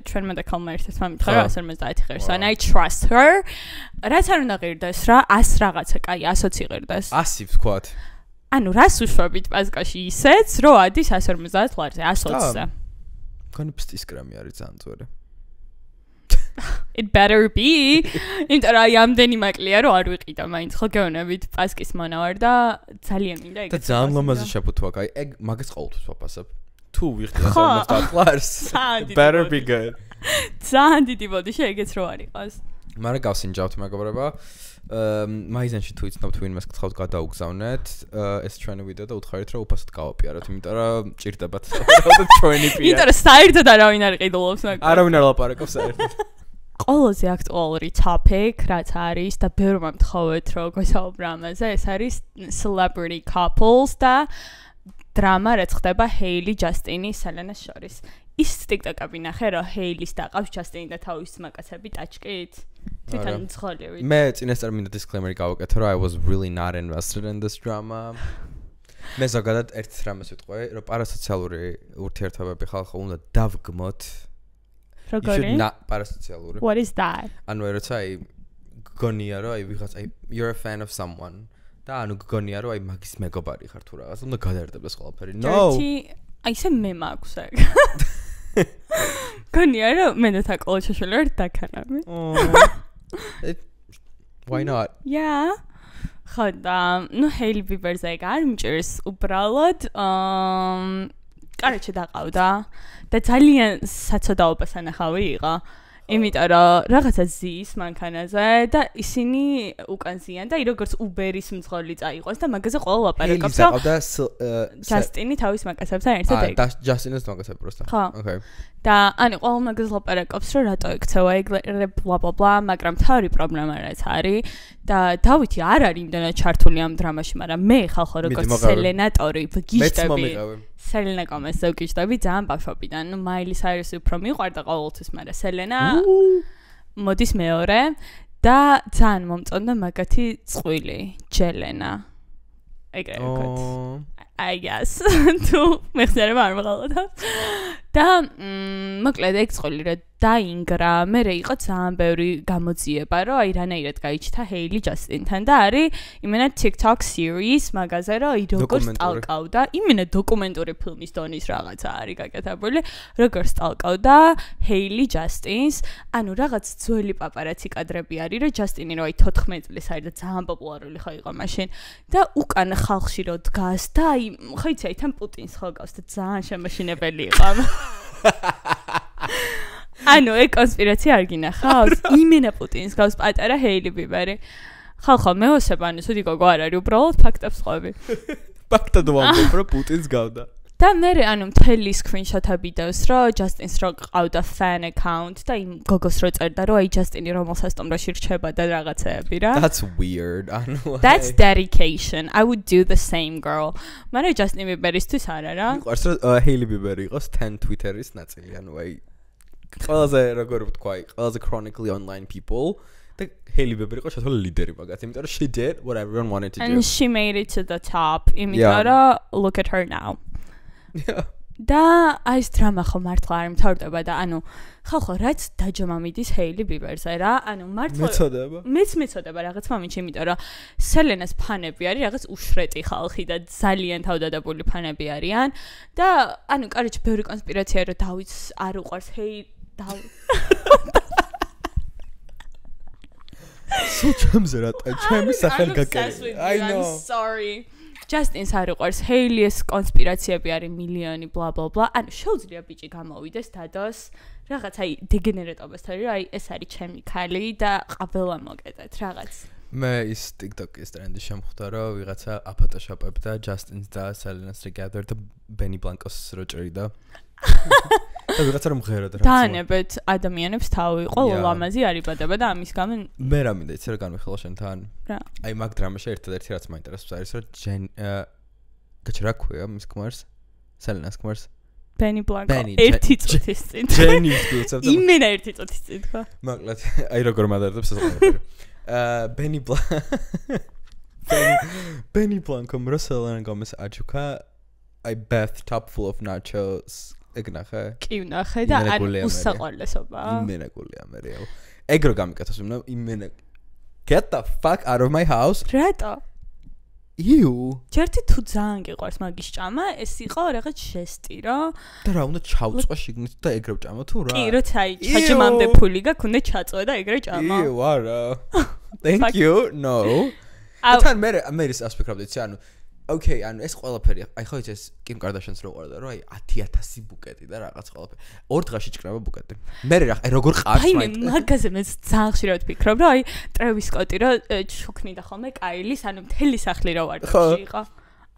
ჩვენმა და ქალმა ერთად მომითხა რომ 150 ღირს. And I trust her. რაც არ უნდა ღირდეს რა, 100 რაღაცა, კაი, 120 ღირდეს. 100 ვთქვათ. ანუ რას უშვებით პასკაში ისეც, რომ ადის 150 ლარზე, 120-ზე. მგონი ფსტის კრემი არის ძალიან ძველი. It better be. იმიტომ რომ აი ამდენი მაკლია რომ არ ვიყიდა მაინც ხო გეუბნებით პასკის მონავარ და ძალიან მინდა ეგ. და ძალიან ლამაზი შეფუთვა, აი ეგ მაგას ყოველთვის ვაფასებ. თუ ვიხდი 150 ლარს. Better be good. ძალიან დიდი ბოდიში ეგეც რო არ იყოს. მაგრამ გავსინჯავთ მეგობრებო. მაიზენში თუ იცნობთ ვინმეს გთხოვთ გადაუგზავნეთ ეს ჩვენი ვიდეო და უთხარით რომ უფასოდ გავაპიაროთ, იმიტომ რომ ჭირდებათ ჩვენი პიარი. იმიტომ რომ საერთოდ არავინ არ ყიდულობს მაგას. არავინ არ ლაპარაკობს საერთოდ. ყველაზე აქტუალური topic რაც არის და ბევრმა მთხოვეთ რომ გვესაუბრა ამაზე, ეს არის celebrity couples და დრამა რაც ხდება ჰეილი ჯასტინის სელენას შორის. ის TikTok-ები ნახე რომ ჰეილის დაყავს ჯასტინი და თავის მაკაცები ტაჩკით. თვითონ ცხოლივით. მე წინასწარ მინდა disclaimer გავაკეთო რომ I was really not invested in this drama. მე ზოგადად ერთ რამეს ვიტყვი რომ პარასოციალური ურთიერთობები ხალხო უნდა დავგმოთ. როგორი? პარასოციალური. What is that? ანუ როცა აი გონია რომ აი ვიღაც აი you're a fan of someone და ანუ გონია რომ აი მაგის მეგობარი ხარ თუ რაღაც უნდა გადაერდებდეს ყველაფერი. No. აი ესე მე მაქვს ეგ. გონია რომ მე და თაკოლო შეშული ვარ დაქანამი. Why not? Yeah. ხოდა, ნუ ჰეილი ბიბერზე ეგ არ მჭირს უბრალოდ კარაჩი დაყავდა და ძალიან საცოდაობას ანახავი იყო. იმიტომ რომ რაღაცა ზის მანქანაზე და ისინი უკან ზიან და როგორც უბერის მძღოლი წაიყვანს და მაგაზე ყველა ლაპარაკობს რომ ჯასტინი თავის მაკაცებთან ერთად ეგ. და ჯასტინს მაკაცებს პროსტა. Okay. და ანუ ყველა მაგაზე ლაპარაკობს რომ რატო ექცევა ეგ ბლა ბლა ბლა, მაგრამ თავი პრობლემა რაც არის და დავითი არ არის იმდენად ჩართული ამ დრამაში, მაგრამ მე ხალხო როგორც სელენატორი ვგიჟდები. სელენა კომესზე ვგიჟდები ძალიან ბავშვობიდან. ნუ მაილი საირისი უფრო მიყვარდა ყოველთვის, მაგრამ სელენა მოდის მეორე და ძალიან მომწონდა მაგათი წყვილი, ჯელენა. ეგრე ვქოთ. I guess. თუ მეხსიერება არ მაღალდა. და მოკლედ ეგ წყვილი რა დაინგრა, მე იყო ძალიან ბევრი გამოძიება, რომ აი რანაირად გაიჩნდა ჰეილი ჯასტინთან და არის იმენა TikTok series მაგაზე, რომ აი როგორ სტალკავდა, იმენა დოკუმენტური ფილმის დონის რაღაცა არის გაკეთებული, როგორ სტალკავდა ჰეილი ჯასტინს, ანუ რაღაც ძველი პაპარაცი კადრები არის, რომ ჯასტინი რო აი 14 წლის არის და ძალიან პოპულარული ხო იყო მაშინ და უკან ხალხში რო დგას და აი ხო იცი აი თან პუტინს ხო გავს და ძალიან შემაშინებელი იყო. ანუ ეგ კონსპირაცია არ გინახავს? იმენა პუტინს გავს პატარა ჰეილი ბიბერი. ხალხო მეოსებ ანუ სუდი გოგო არ არის, უბრალოდ ფაქტებს ყვები. ფაქტად ვამბობ რომ პუტინს გავდა. და მე ანუ მთელი სკრინშოტები დავს რომ ჯასტინს რო ყავდა fan account და იმ გოგოს რო წერდა რომ აი ჯასტინი რომელსაც სტომრაში რჩება და რაღაცეები რა. That's weird. That's dedication. I would do the same girl. მაგრამ ჯასტინი ბიბერისთვის არა რა. მიყვარს რომ ჰეილი ბიბერი იყოს 10 Twitter-ის ნაწილი, ანუ აი ყველაზე როგორ ვთქვა, ყველაზე chronically online people და ჰეილი ბიბერი იყო შესაძლოა ლიდერი მაგათ, იმიტომ რომ she did what everyone wanted to do. And she made it to the top. იმიტომ რომ look at her now. და აი ეს დრამა ხო მართლა არ მთავრდება და ანუ ხალხო რაც დაჯომა მიდის ჰეილი ბიბერზე რა, ანუ მართლა მეც მეწოდება რაღაც მომენტში, იმიტომ რომ სელენას ფანები არის რაღაც უშრეტი ხალხი და ძალიან თავდადებული ფანები არიან და ანუ კარიჩ ბევრი კონსპირაცია რომ დავით არ უყარს სულ ჩემზე რატო ჩემი სახელი გაკეთე I'm sorry Justin-ს არ უყვარს Hailey-ის კონსპირაციები არის მილიონი bla bla bla ანუ შეუძლია ბიჭი გამოვიდეს დადოს რაღაც აი დეგენერატობასთან რომ აი ეს არის ჩემი ქალი და ყაბელა მოკეტეთ რაღაც მე ის TikTok-ის ტრენდი შემხვდა რომ ვიღაცა აფოტოშოპებდა Justin-ს და Selena-ს together და Benny Blanco-ს რო ჭრიდა და ვიღაცა რომ ღეროდა რა დაანებეთ ადამიანებს თავი ყველა ლამაზი არიბადება და ამის გამო მე რა მინდა იცი რა განვიხილო შენთან რა აი მაგ დრამაში ერთადერთი რაც მაინტერესებს არის რომ გაჩერა ქვია მის ქმარს Selena-ს ქმარს Benny Blanco ერთი წუთის წინ Jenny-ის გულწევდა იმენა ერთი წუთის წინ ხო მოკლედ აი როგორ მადარდებს ეს ყველაფერი Benny Blanco რო Selena Gomez აჩუქა აი bathtub full of nachos ეგნახე კი ვნახე და არ უსაყვალესობა იმენა გულია მე რეალ ეგ რო გამიკეთოს უნდა იმენა get the fuck out of my house რატო იუ ჯერთი თუ ძალიან გიყვარს მაგის ჭამა ეს იყო რაღაც ჟესტი რა და რა უნდა ჩავწვა შიგნით და ეგრევ ჭამა თუ რა კი როცა აი ჩაჯმამდე ფული გაქვს უნდა ჩაწვა და ეგრე ჭამა იუ არა thank you no თან მე ის ასპექტი ცი ანუ Okay, ანუ ეს ყველაფერი, აი ხო იცი ეს Kim Kardashian-ს რო ყარდა, რომ აი 10000 ბუკეტი და რაღაც ყველაფერი. 2 დღეში ჭკნება ბუკეტი. მე რა, აი როგორ ყავს მაინც. აი მე მაგაზე მე ძალიან ხშირად ვფიქრობ, რომ აი Travis Scott-ი რო ჩუქნიდა ხოლმე კაილის, ანუ მთელი სახლი რო ვარდებში იყო.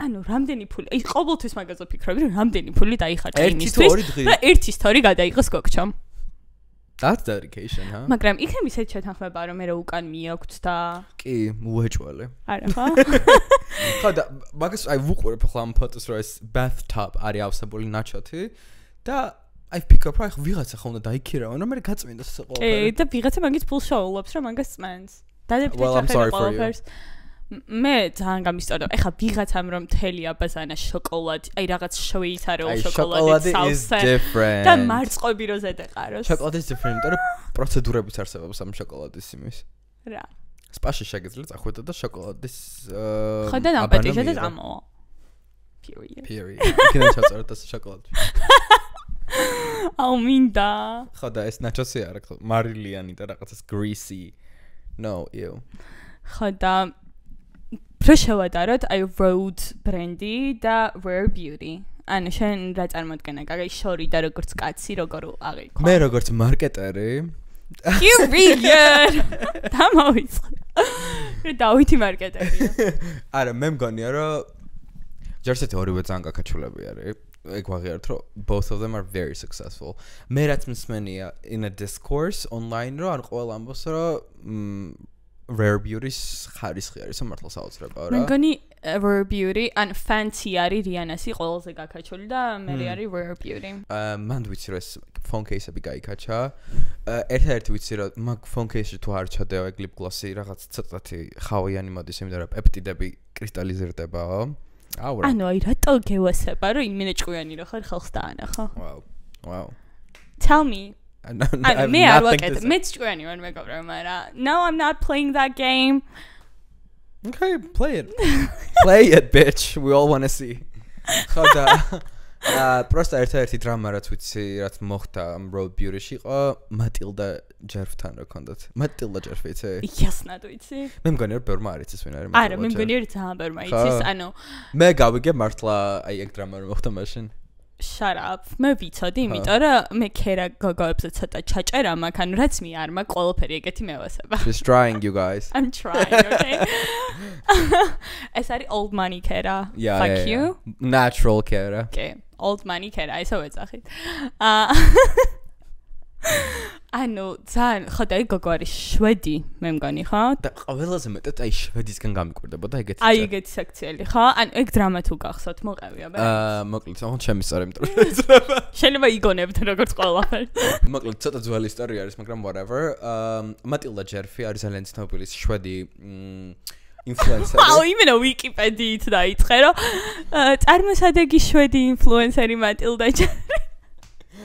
ანუ რამდენი ფული, აი ყოველთვის მაგაზე ვფიქრობ, რომ რამდენი ფული დაიხარჯა იმისთვის. და ერთი story გადაიღოს გოგჩომ. That's dedication, huh? მაგრამ იქნებ ისეთ შეთანხმება რომ მე რა უკან მიაქვთ და კი, უეჭვალე. არა ხო? ხო და მაგას აი ვუყურებ ხოლმე ამ ფოტოს რომ ეს bathtub არის ავსებული ნაჩოთი და I pick up right ვიღაცა ხოლმე დაიქირავა რომ მე გაწმინდა ეს ყველაფერი. კი და ვიღაცა მაგის ფულს შოულობს რომ მაგას წმენს. დადებთ ყველაფერს. მე ძალიან გამისწორდა. ეხა ვიღაცამ რომ მთელი აბაზანა შოკოლადი, აი რაღაც შვეიცარიულ შოკოლადით სავსე და მარწყობი რო ზედ ეყაროს. შოკოლადი is different, მაგრამ პროცედურებიც არსებობს ამ შოკოლადის იმის. რა. სპაში შეგიძლია წახვიდე და შოკოლადის ხო და ამპატიჟე და წამოვა. Period. იქიდან ჩავწეროთ ეს შოკოლადი. აუ მინდა. ხო და ეს ნაჩოსი არა, მარილიანი და რაღაცას greasy. No, ew. ხო და რო შევადაროთ აი Rode ბრენდი და Rare Beauty. ანუ შენ რა წარმოდგენა გაქვს შორი და როგორც კაცი როგორ აღიქვა. მე როგორც მარკეტერი Period. დამოვიწყე. რა დავითი მარკეტერი. არა, მე მგონია რომ ჯერსეთი ორივე ძალიან გაკაჩულები არის. ეგ ვაღიარეთ რომ both of them are very successful. მე რაც მსმენია in a discourse online რომ არ ყოველ ამბობს რომ Rare Beauty-ს ხარისხი არის მართლა საოცრებაა რა. მე მგონი Rare Beauty and Fancy არის რიანასი ყველაზე გაკაჩული და მე არის Rare Beauty. მან ვიცი რომ ეს phone case-ები გაიქაჩა. ერთ-ერთი ვიცი რომ მაგ phone case-ში თუ არ ჩადეო ეგ lip gloss-ი რაღაც ცოტათი ხავიანი მოდის იმიტომ რომ პეპტიდები კრისტალიზირდებაო. ანუ აი რატო გევასება რომ იმენა ჭკვიანი რო ხარ ხალხს დაანახო. Wow. Tell me. მე არ ვაკეთებ. მეც ჭკვიანი ვარ მეგობრებო, მაგრამ no I'm not playing that game. Okay, play it. Play it, bitch. We all want to see. ხოდა პროსტა ერთ-ერთი დრამა რაც ვიცი, რაც მოხდა ამ Rode Beauty-ში იყო Matilda Jerf-თან რა ქონდათ. Matilda Jerf იცი? იასნად ვიცი. მე მგონია რომ ბევრმა არ იცის ვინ არის Matilda. არა, მე მგონია რომ ძალიან ბევრმა იცის, ანუ მე გავიგე მართლა აი ეგ დრამა რომ მოხდა მაშინ. Shut up. მე ვიცოდი, იმიტომ რომ მე ქერა გოგოებზე ცოტა ჩაჭერა მაქვს, ანუ რაც მე არ მაქვს ყველაფერი ეგეთი მევასება. She's trying you guys. I'm trying, okay? ეს არის old money ქერა. Fuck you. Natural ქერა. Okay. Old money ქერა, ისე ვეძახით. ანუ ძალიან ხოდა ეგ გოგო არის შვედი, მე მგონი, ხო? და ყველაზე მეტად აი შვედისგან გამიკვირდებოდა ეგეთი. აი ეგეთი საქციელი, ხო? ანუ ეგ დრამა თუ გახსოვთ, მოყევია მე. მოკლედ, ოღონდ შემისწორე, იმიტომ რომ ეძრება. შეიძლება იგონებთ როგორც ყველაფერი. მოკლედ, ცოტა ძველი ისტორია არის, მაგრამ whatever. Matilda Jerf-ი არის ძალიან ცნობილი შვედი ინფლუენსერი. აუ, იმენა ვიკიპედიით დაიწყე, რომ წარმოსადეგი შვედი ინფლუენსერი Matilda Jerf.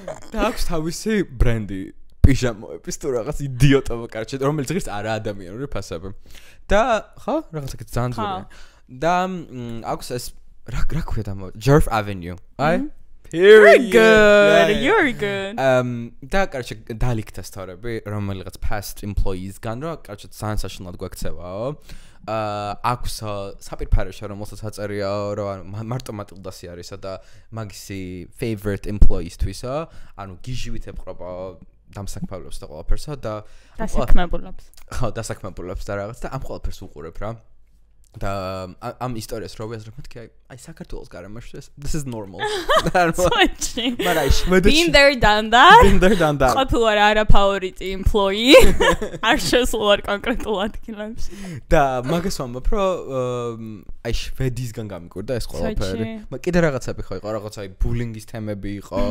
და აქვს თავისი ბრენდი პიჟამოების თუ რაღაც იდიოტობა კარჩე რომელიც ღირს არა ადამიანური ფასები და ხო რაღაცა კეთ ძალიან ძვირია და აქვს ეს რა ქვია და Jerf Avenue აი You're good. და კარჩე დალიქთა სწორები, რომელიღაც past employees-გან, რომ კარჩე სანსაშნლად გვაქცევაო. აქვს საპირფარეშო რომელსაც აწერია რომ მარტო მატილდასი არისა და მაგისი favorite employees-თვისა, ანუ გიჟივით ეპყრობა დამსაქმებლებს და ყველაფერსა და დასაქმებულებს. ხო, დასაქმებულებს და რაღაც და ამ ყველაფერს უყურებ რა. და ამ ისტორიას რო ვიაზრებ, მეთქი აი საქართველოს გარემოში this is normal. მაგრამ შვედეთში Been there done that. ყოფილვარ არა ფავორიტი employee. არ შესულვარ კონკრეტულ ადგილებში. და მაგას ვამბობ, რომ აი შვედისგან გამიკვირდა ეს ყველაფერი. მაგრამ კიდე რაღაცები ხო იყო, რაღაც აი ბულინგის თემები იყო.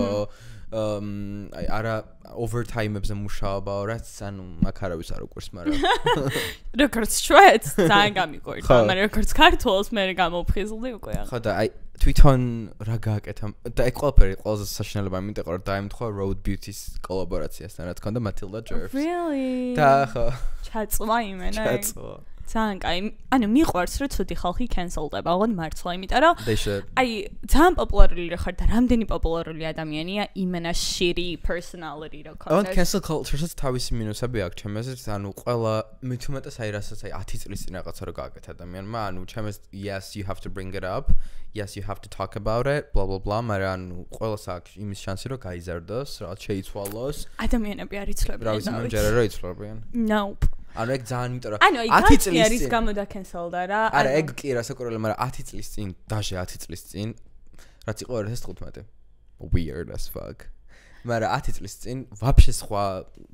აი არა overtime-ებზე მუშაობა, რაც ანუ მაგ არავის არ უყვირს, მაგრამ როგორც შვედს ძალიან გამიკვირდა, მაგრამ როგორც ქართველს მე გამოფხიზლდი უკვე. ხო და აი თვითონ რა გააკეთა და აი ყველაფერი ყველაზე საშინელება იმით იყო, რომ დაემთხვა Road Beauty-ის კოლაბორაციასთან, რა თქონდა Matilda Jervis. Really? და ხო. ჩაწვა იმენა. ჩაწვა. ძალიან კაი. ანუ მიყვარს რომ ცუდი ხალხი კენსელდება, ოღონდ მართლა, იმიტომ რომ აი ძალიან პოპულარული რა ხარ და რამდენი პოპულარული ადამიანია იმენა shitty personality რა ქონდეს. ოღონდ cancel culture-ს თავისი მინუსები აქვს ჩემს აზრით, ანუ ყველა მithumetas აი რასაც აი 10 წლის წინ რაღაცა რო გააკეთა ადამიანმა, ანუ ჩემს yes you have to bring it up, yes you have to talk about it, blah blah blah, მაგრამ ანუ ყველას აქვს იმის შანსი რომ გაიზარდოს, რაღაც შეიცვალოს. ადამიანები არ იცვლებიან. რა ვიცი, მე ჯერ რა იცვლებიან. Nope. ანუ ეგ ძალიან იმიტომ რომ 10 წლის წინ გამოდაკენსელდა რა. არა, ეგ კი რასაკურველი, მაგრამ 10 წლის წინ, დაჟე 10 წლის წინ, რაც იყო 2015. Weird as fuck. მაგრამ 10 წლის წინ ვაფშე სხვა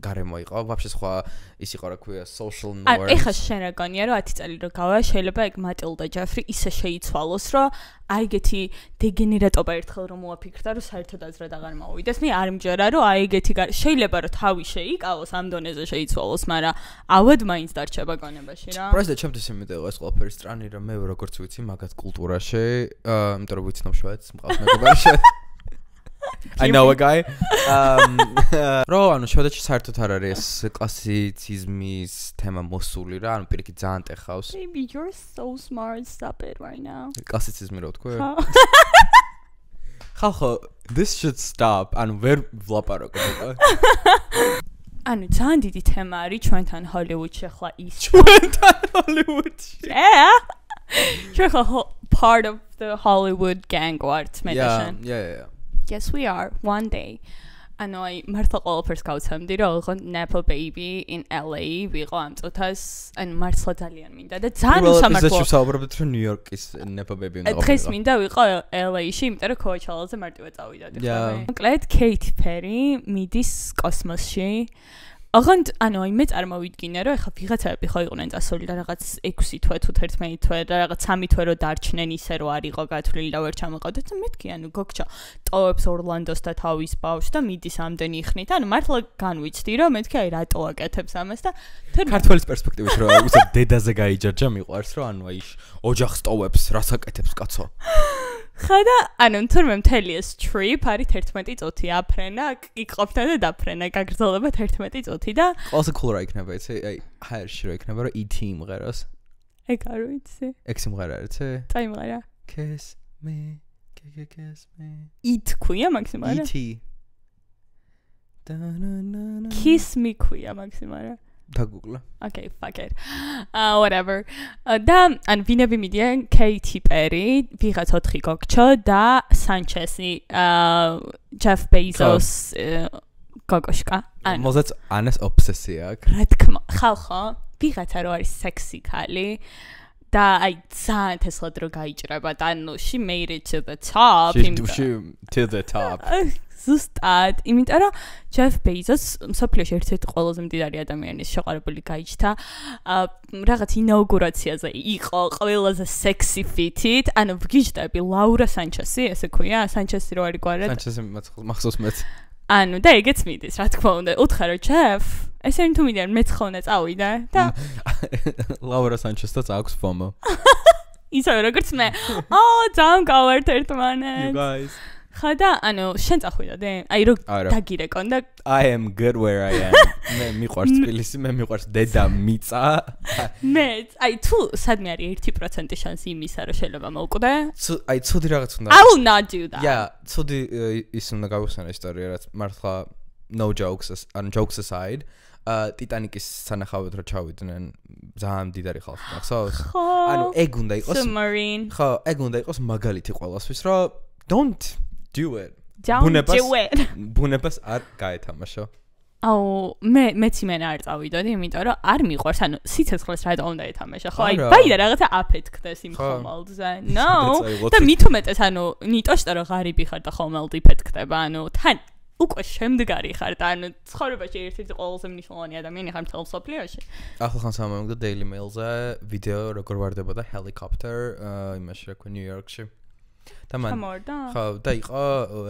გარემო იყო, ვაფშე სხვა ის იყო რა ქვია social norms. ეხა შენ რა გონია რომ 10 წელი რო გავა, შეიძლება ეგ Matilda Jeffrey ისე შეიცვალოს, რომ აი ეგეთი დეგენერატობა ერთხელ რომ მოაფიქრდა, რომ საერთოდ აზრად აღარ მოვიდეს. მე არ მჯერა რომ აი ეგეთი შეიძლება რომ თავი შეიკავოს ამ დონეზე შეიცვალოს, მაგრამ ავად მაინც დარჩება გონებაში რა. პროზე ჩემთვის იმედი იყო ეს ყველაფერი სტრანი, რომ მე როგორც ვიცი მაგათ კულტურაში, იმიტომ რომ ვიცნობ შვედს, მყავს მეგობარი. I know a guy. რო ანუ შვედეთში საერთოდ არ არის კლასიციზმის თემა მოსული რა, ანუ პირიქით ძალიან ტეხავს. Baby, you're so smart, stop it right now. კლასიციზმი რო თქვი. ხალხო, this should stop. ანუ ვერ ვლაპარაკობ. ანუ ძალიან დიდი თემა არის ჩვენთან ჰოლივუდში ახლა ის. ჩვენთან ჰოლივუდში. Yeah. ჩვენ part of the Hollywood gang ვართ მე და შენ. Yeah. Yes, we are. One day. ანუ აი მართლა ყველაფერს გავცემდი რომ ოღონდ Nepo Baby in LA ვიყო ამ წუთას, ანუ მართლა ძალიან მინდა და ძალიან უსამართლოა. ისე ვსაუბრობთ რომ ნიუ-იორკის Nepo Baby უნდა ყოფილიყო. დღეს მინდა ვიყო LA-ში, იმიტომ რომ Coachella-ზე მარტივად წავიდოდი ხოლმე. მოკლედ Katy Perry მიდის კოსმოსში. ოღონდ ანუ აი მე წარმოვიდგინე რომ ეხა ვიღაცები ხო იყვნენ წასული და რაღაც 6 თვე თუ 11 თვე და რაღაც 3 თვე რო დარჩნენ ისე რო არ იყო გათვლილი და ვერ ჩამოყავდეთ და მეთქი ანუ გოგჩა ტოვებს ორლანდოს და თავის ბავშვს და მიდის ამდენი ხნით ანუ მართლა განვიცდი რომ მეთქი აი რატო აკეთებს ამას და ქართველის პერსპექტივით რო უცებ დედაზე გაიჯარჯა მიყვარს რომ ანუ აი ოჯახს ტოვებს რას აკეთებს კაცო ხადა ანუ თურმე მთელი ეს trip არის 11 წუთი აფრენა იქ ყოფნა და დაფრენა გაგრძელება 11 წუთი და ყველაზე cool რა იქნება იცი აი ჰაერში რო იქნება რომ ET იმღეროს ეგ არ ვიცი ეგ სიმღერა არის იცი წაიმღერა kiss me kiss me ET ქვია მაქსიმარა ET kiss me ქვია მაქსიმარა დაგუგლა Okay, fuck it. Whatever. და ან ვინები მიდიან Katy Perry, ვიღაც 4 გოგჩო და Sanchez-ი, Jeff Bezos გოგოშკა. ანუ მოზაც ანას ობსესია აქვს. რა თქმა, ხალხო, ვიღაცა რო არის სექსი ქალი და აი ძალიან თესლად რო გაიჭრება და ანუ she made it to the top. To the top. ზუსტად, იმიტომ რომ Jeff Bezos მსოფლიოში ერთ-ერთი ყველაზე მდიდარი ადამიანის შეყვარებული გაიჩნდა. რაღაც ინაუგურაციაზე იყო ყველაზე სექსი ფიტით, ანუ ვგიჟდები Laura Sanchez-ი, ესე ქვია, Sanchez-ი რო არის გვარად. Sanchez-ი მახსოვს მეც. ანუ და ეგეც მიდის, რა თქმა უნდა. უთხრა რომ Jeff, ესენი თუ მიდიან მეც ხოლმე წავიდა და Laura Sanchez-ს აქვს FOMO. ისე როგორც მე. ძალიან გავართ ერთმანეთს. You guys ხა და ანუ შენ წახვიდოდი? აი რო დაგირეკონ და I am good where I am. მე მიყვარს თბილისი, მე მიყვარს დედამიწა. მეც, აი თუ სადმე არის 1% შანსი იმისა, რომ შეიძლება მოვკვდე? აი ცუდი რაღაც უნდა. I will not do that. Yeah, ცუდი ის უნდა გავიხსენო ისტორია, რაც მართლა no jokes, and jokes aside. ტიტანიკის სანახავად რო ჩავიდნენ ძალიან დიდარი ხალხი მახსოვს? ანუ ეგ უნდა იყოს submarine. ხო, ეგ უნდა იყოს მაგალითი ყველასთვის, რომ don't do it. ბუნებას არ გაეთამაშო. აუ, მეც იმენ არ წავიდოდი, იმიტომ რომ არ მიყვარს, ანუ სიცოცხლეს რა უნდა ეთამაშო, ხო? აი, ბაიდა რაღაცა აფეთქდეს იმ ხომალდზე. No. და მით უმეტეს, ანუ ნიტოშტა რომ ღარიბი ხარ და ხომალდი ფეთქდება, ანუ თან უკვე შემდგარი ხარ და ანუ ცხოვრებაში ერთ-ერთი ყველაზე მნიშვნელოვანი ადამიანი ხარ მთელ მსოფლიოში. ახლა ხან სამომგო Daily Mail-ზე ვიდეო როგორ ვარდებოდა helicopter იმაში რა ქვია ნიუ-იორკში. და მან ხო და იყო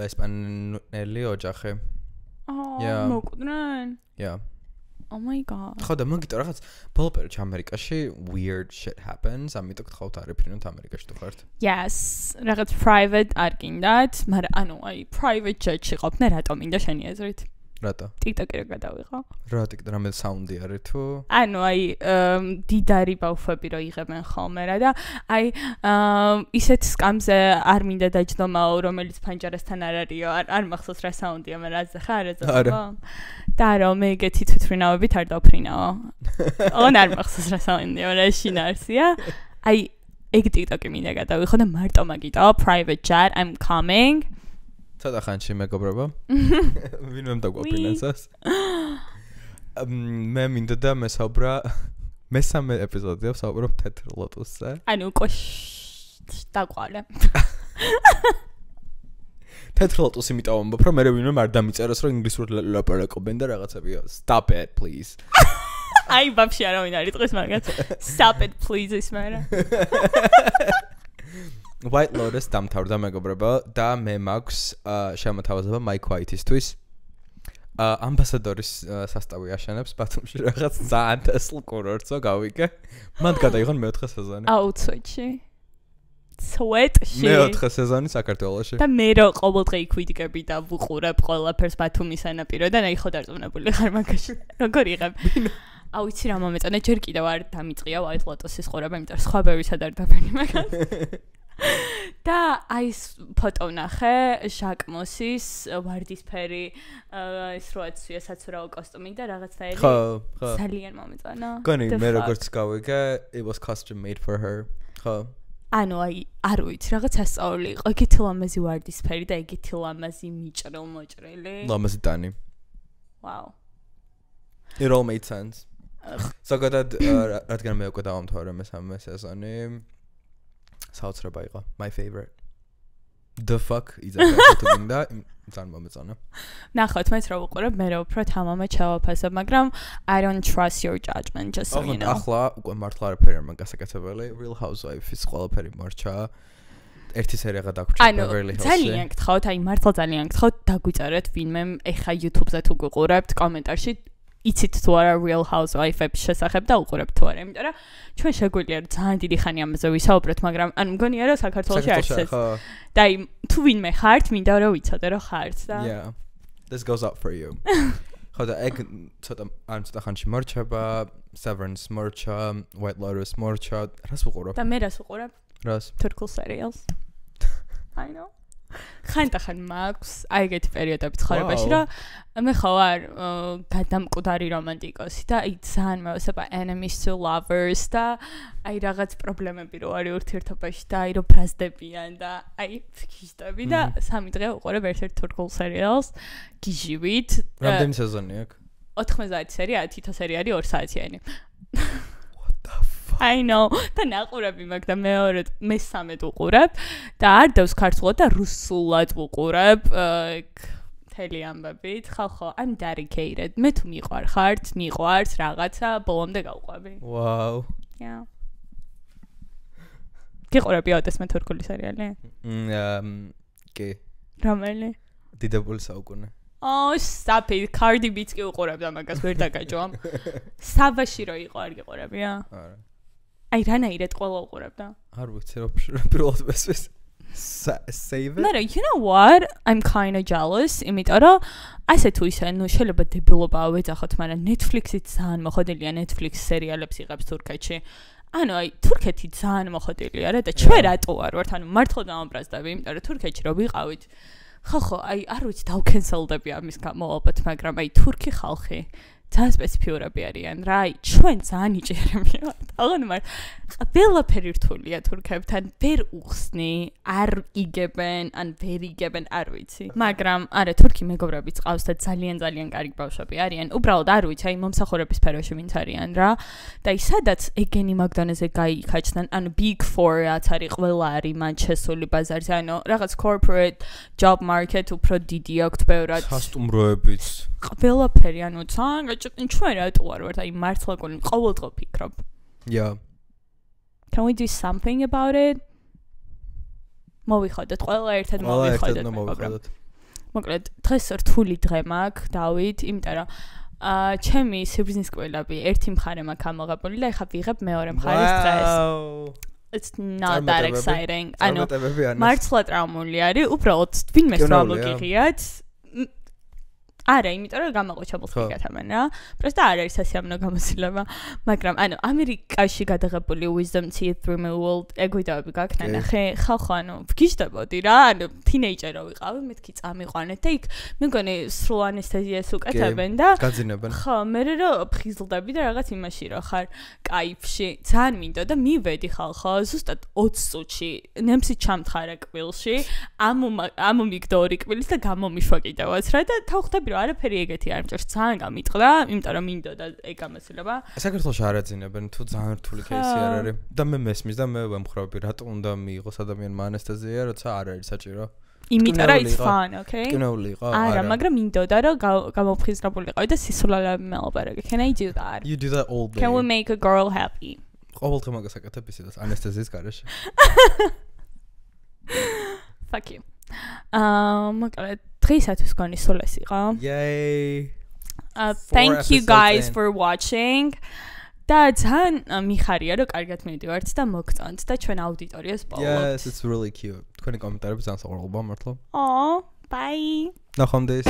ესპანელი ოჯახი. მოკვდნენ? Yeah. Oh my god. ხო და მოგიტო რაღაც ბოლო პერიოდში ამერიკაში weird shit happens. ამიტომ გთხოვთ არიფრინოთ ამერიკაში თუ ხართ. Yes, რაღაც private არ გინდათ, მაგრამ ანუ აი private jet-ში ყოფნა რატომ მინდა შენი აზრით? რატო? TikTok-ი რა გადავიღო? რა TikTok რამე საუნდი არის თუ? ანუ აი დიდარი ბავშვები რო იღებენ ხოლმე რა და აი ისეთ სკამზე არ მინდა დაჯდომაო, რომელიც ფანჯარასთან არ არისო, არ მახსოვს რა საუნდია, მაგრამ აზე ხარ ეზო. და რომ ეგეთი თვითფრინავებით არ დავფრინაო. არ მახსოვს რა საუნდია, მაგრამ შინარსია. აი ეგ TikTok-ი მინდა გადავიღო და მარტო მაგიტო private chat I'm coming. ცოტა ხანში მეგობრებო. ვინმე მდაგვაფინანსას. მე მინდა და მესაუბრა მესამე ეპიზოდია ვსაუბრობ თეთრ ლოტოსზე. ანუ უკვე დაყვალე. თეთრ ლოტოსი მიტოვ ამბობ რომ მე ვინმე არ დამიწეროს რომ ინგლისურად ლაპარაკობენ და რაღაცებია. Stop it please. აი ბაბში არავინ არ იტყვის მაგას. Stop it please ის მარა. White Lotus დამთავრდა მეგობრებო და მე მაქვს შემოთავაზება Mike White-ისთვის. ამბასადორის სასტავი აშენებს ბათუმში რაღაც ძალიან თესლ კურორტსო გავიგე. მან გადაიღონ მეოთხე სეზონი. აუცოჩი. სვეტში. მეოთხე სეზონი საქართველოში. და მე რო ყოველდღე იქ ვიდგები და ვუყურებ ყველაფერს ბათუმის სანაპიროდან, აი ხო დარწმუნებული ხარ მაგაში. როგორ იღებ? აუ იცი რა მომეწონა, ჯერ კიდევ არ დამიწყია White Lotus-ის ყურება, იმიტომ რომ სხვა ბევრისად არ დაბენი მაგას. და აი ეს ფოტო ვნახე ჟაკმოსის ვარდისფერი ის როაცია საცურაო კოსტუმი და რაღაცნაირი ხო ძალიან მომეწონა. გონი მე როგორც გავიგე it was custom made for her. ხო ანუ აი არ ვიცი რაღაც ასწავლი იყო ეგეთი ლამაზი ვარდისფერი და ეგეთი ლამაზი მიჭრელ-მოჭრელი. ლამაზი ტანი. Wow. It all made sense. ზოგადად რადგან მე უკვე დავამთავრე მესამე სეზონი საოცრება იყო my favorite. The fuck is that to მინდა ძალიან მომეწონა. ნახოთ მეც რა ვუყურებ მე რა უფრო თამამად ჩავაფასებ, მაგრამ I don't trust your judgment just so you know. ახლა უკვე მართლა არაფერი არ მაგასაკეთებელი. Real Housewives ყველაფერი მარჩა. ერთი სერია გადაგვრჩა Beverly Hills-ში. ძალიან გთხოვთ, აი მართლა ძალიან გთხოვთ დაგვიწერეთ ვინმე ეხა YouTube-ზე თუ გიყურებთ კომენტარში იცით თუ არა Real Housewives-ების შესახებ და უყურებთ თუ არა, იმიტომ რომ ჩვენ შეგვიძლია ძალიან დიდი ხანი ამაზე ვისაუბროთ, მაგრამ ანუ მგონია რომ საქართველოში არის ეს. და აი თუ ვინმე ხართ, მინდა რომ ვიცოდე რომ ხართ და Yeah. This goes up for you. ხო და ეგ ცოტა ხანში მორჩება, Severance მორჩა, White Lotus მორჩა, რას ვუყურებ? და მე რას ვუყურებ? რას? Turkish serials. I know. ხან მაქვს აი ეგეთი პერიოდები ცხოვრებაში რომ მე ხო არ გადამკვდარი რომანტიკოსი და აი ძალიან მევასება enemies to lovers და აი რაღაც პრობლემები რო არის ურთიერთობაში და აი რო ბრაზდებიან და აი ფიქისტები და სამი დღე უყურებ ერთ-ერთ Turkish serials გიჟივით. რამდენი სეზონი აქვს? 90 სერია, თითო სერია არის 2 საათიანი. I know. და ნაყურები მაგ და მეორედ მესამედ უყურებ და არ დევს ქართულად და რუსულად უყურებ მთელი ამბებით. ხო, I'm dedicated. მე თუ მიყვარს რაღაცა, ბოლომდე გავყვები. Wow. Yeah. გიყურები ოდესმე თურქული სერიალი? კი. რომელი? დიდებული საუკუნე. Oh, stop it. Cardi B-ს კი უყურებ და მაგას ვერ დაგაჯო. სავაში რო იყო არ გიყურებია? არა. აი რანაირად ყველა უყურებდა? არ ვიცი რა პირველად მესვეს. save it. No, you know what? I'm kind of jealous. იმიტომ რომ ასე თუ ისე, ნუ შეიძლება დებილობა ვეძახოთ, მაგრამ Netflix-ით ძალიან მოხდილია Netflix სერიალებს იღებს თურქეთში. ანუ აი თურქეთი ძალიან მოხდილია რა და ჩვენ რატო ვართ? ანუ მართლა დავამბრაზდები, იმიტომ რომ თურქეთში რო ვიყავით, ხო, აი არ ვიცი დავკენსელდები ამის გამო ალბათ, მაგრამ აი თურქი ხალხი ძალიან სპეციფიურები არიან რა, აი ჩვენ ძალიან იჭერები ვართ. აღარ მარ ყველაფერი რთულია თურქებთან, ვერ უხსნი, არ იგებენ, ან ვერ იგებენ, არ ვიცი. მაგრამ არა, თურქი მეგობრებიც ყავს და ძალიან კარგი ბავშვები არიან. უბრალოდ არ ვიცი, აი მომსახურების სფეროში ვინც არიან რა. და აი სადაც ეგენი მაგდონეზე გაიქაჩნდნენ, ანუ Big 4-აც არის, ყველა არის მან შესული ბაზარზე, ანუ რაღაც corporate job market უფრო დიდი აქვს ბევრად. სასტუმროებიც. ყველაფერი, ანუ ძალიან ჩვენ რატო ვართ, აი მართლა ყოველდღე ვფიქრობ. Yeah. Can we do something about it? მოვიხოდეთ, ყველა ერთად მოვიხოდეთ. მოკლედ, დღეს რთული დღე მაქვს, დავით, იმიტომ რომ ჩემი სიბიზნეს კვლები ერთი მხარე მაქვს ამოღებული და ეხლა ვიღებ მეორე მხარის დღეს. It's not that exciting. ანუ მართლა ტრაუმული არის, უბრალოდ ვინმეს რა მოგიღიათ. არა, იმიტომ რომ გამაყოჩებულს გიგათამენ რა. პროსტა არ არის სასიამოვნო გამოცდილება, მაგრამ ანუ ამერიკაში გადაღებული Wisdom Teeth Removal ეგვიდაები გაქნა ნახე, ხალხო ანუ ვგიჟდებოდი რა, ანუ თინეიჯერო ვიყავი, მეთქი წამიყვანეთ და იქ მეგონი სრულ ანესთეზიას უკეთებენ და გაძინებენ. ხო, მე რო ფხიზლდები და რაღაც იმაში რო ხარ кайფში, ძალიან მინდო და მივედი ხალხო, ზუსტად 20 წუთში, ნემსი ჩამთხარა კბილში, ამომიგდო ორი კბილის და გამომიშვა კიდევაც რა და თავხდები არაფერი ეგეთი არ მჭირს ძალიან გამიტყდა, იმიტომ რომ მინდოდა ეგ გამოცდილება. საქართველოში არ აძინებენ თუ ძალიან რთული кейსი არ არის. და მე მესმის და მე ვემხრობი, რატო უნდა მიიღოს ადამიანმა ანესთეზია, როცა არ არის საჭირო. იმიტომ რომ it's fun, okay? კინოული იყო. არა, მაგრამ მინდოდა რომ გამოფხიზნებულიყავი და სისულელები მელაპარაკე. Can I do that? You do that all day. Can we make a girl happy? ყოველდღე მაგას აკეთებ ისედაც ანესთეზიის გარეშე. Fuck you. მოკლედ დღეისათვის გონი სულ ეს იყო. Yay. Thank you guys for watching. და ძალიან მიხარია რომ კარგად მივდივართ და მოგწონთ და ჩვენ აუდიტორიას პოულობთ. Yes, it's really cute. თქვენი კომენტარები ძალიან საყვარელია მართლა. Oh, bye. ნახვამდის.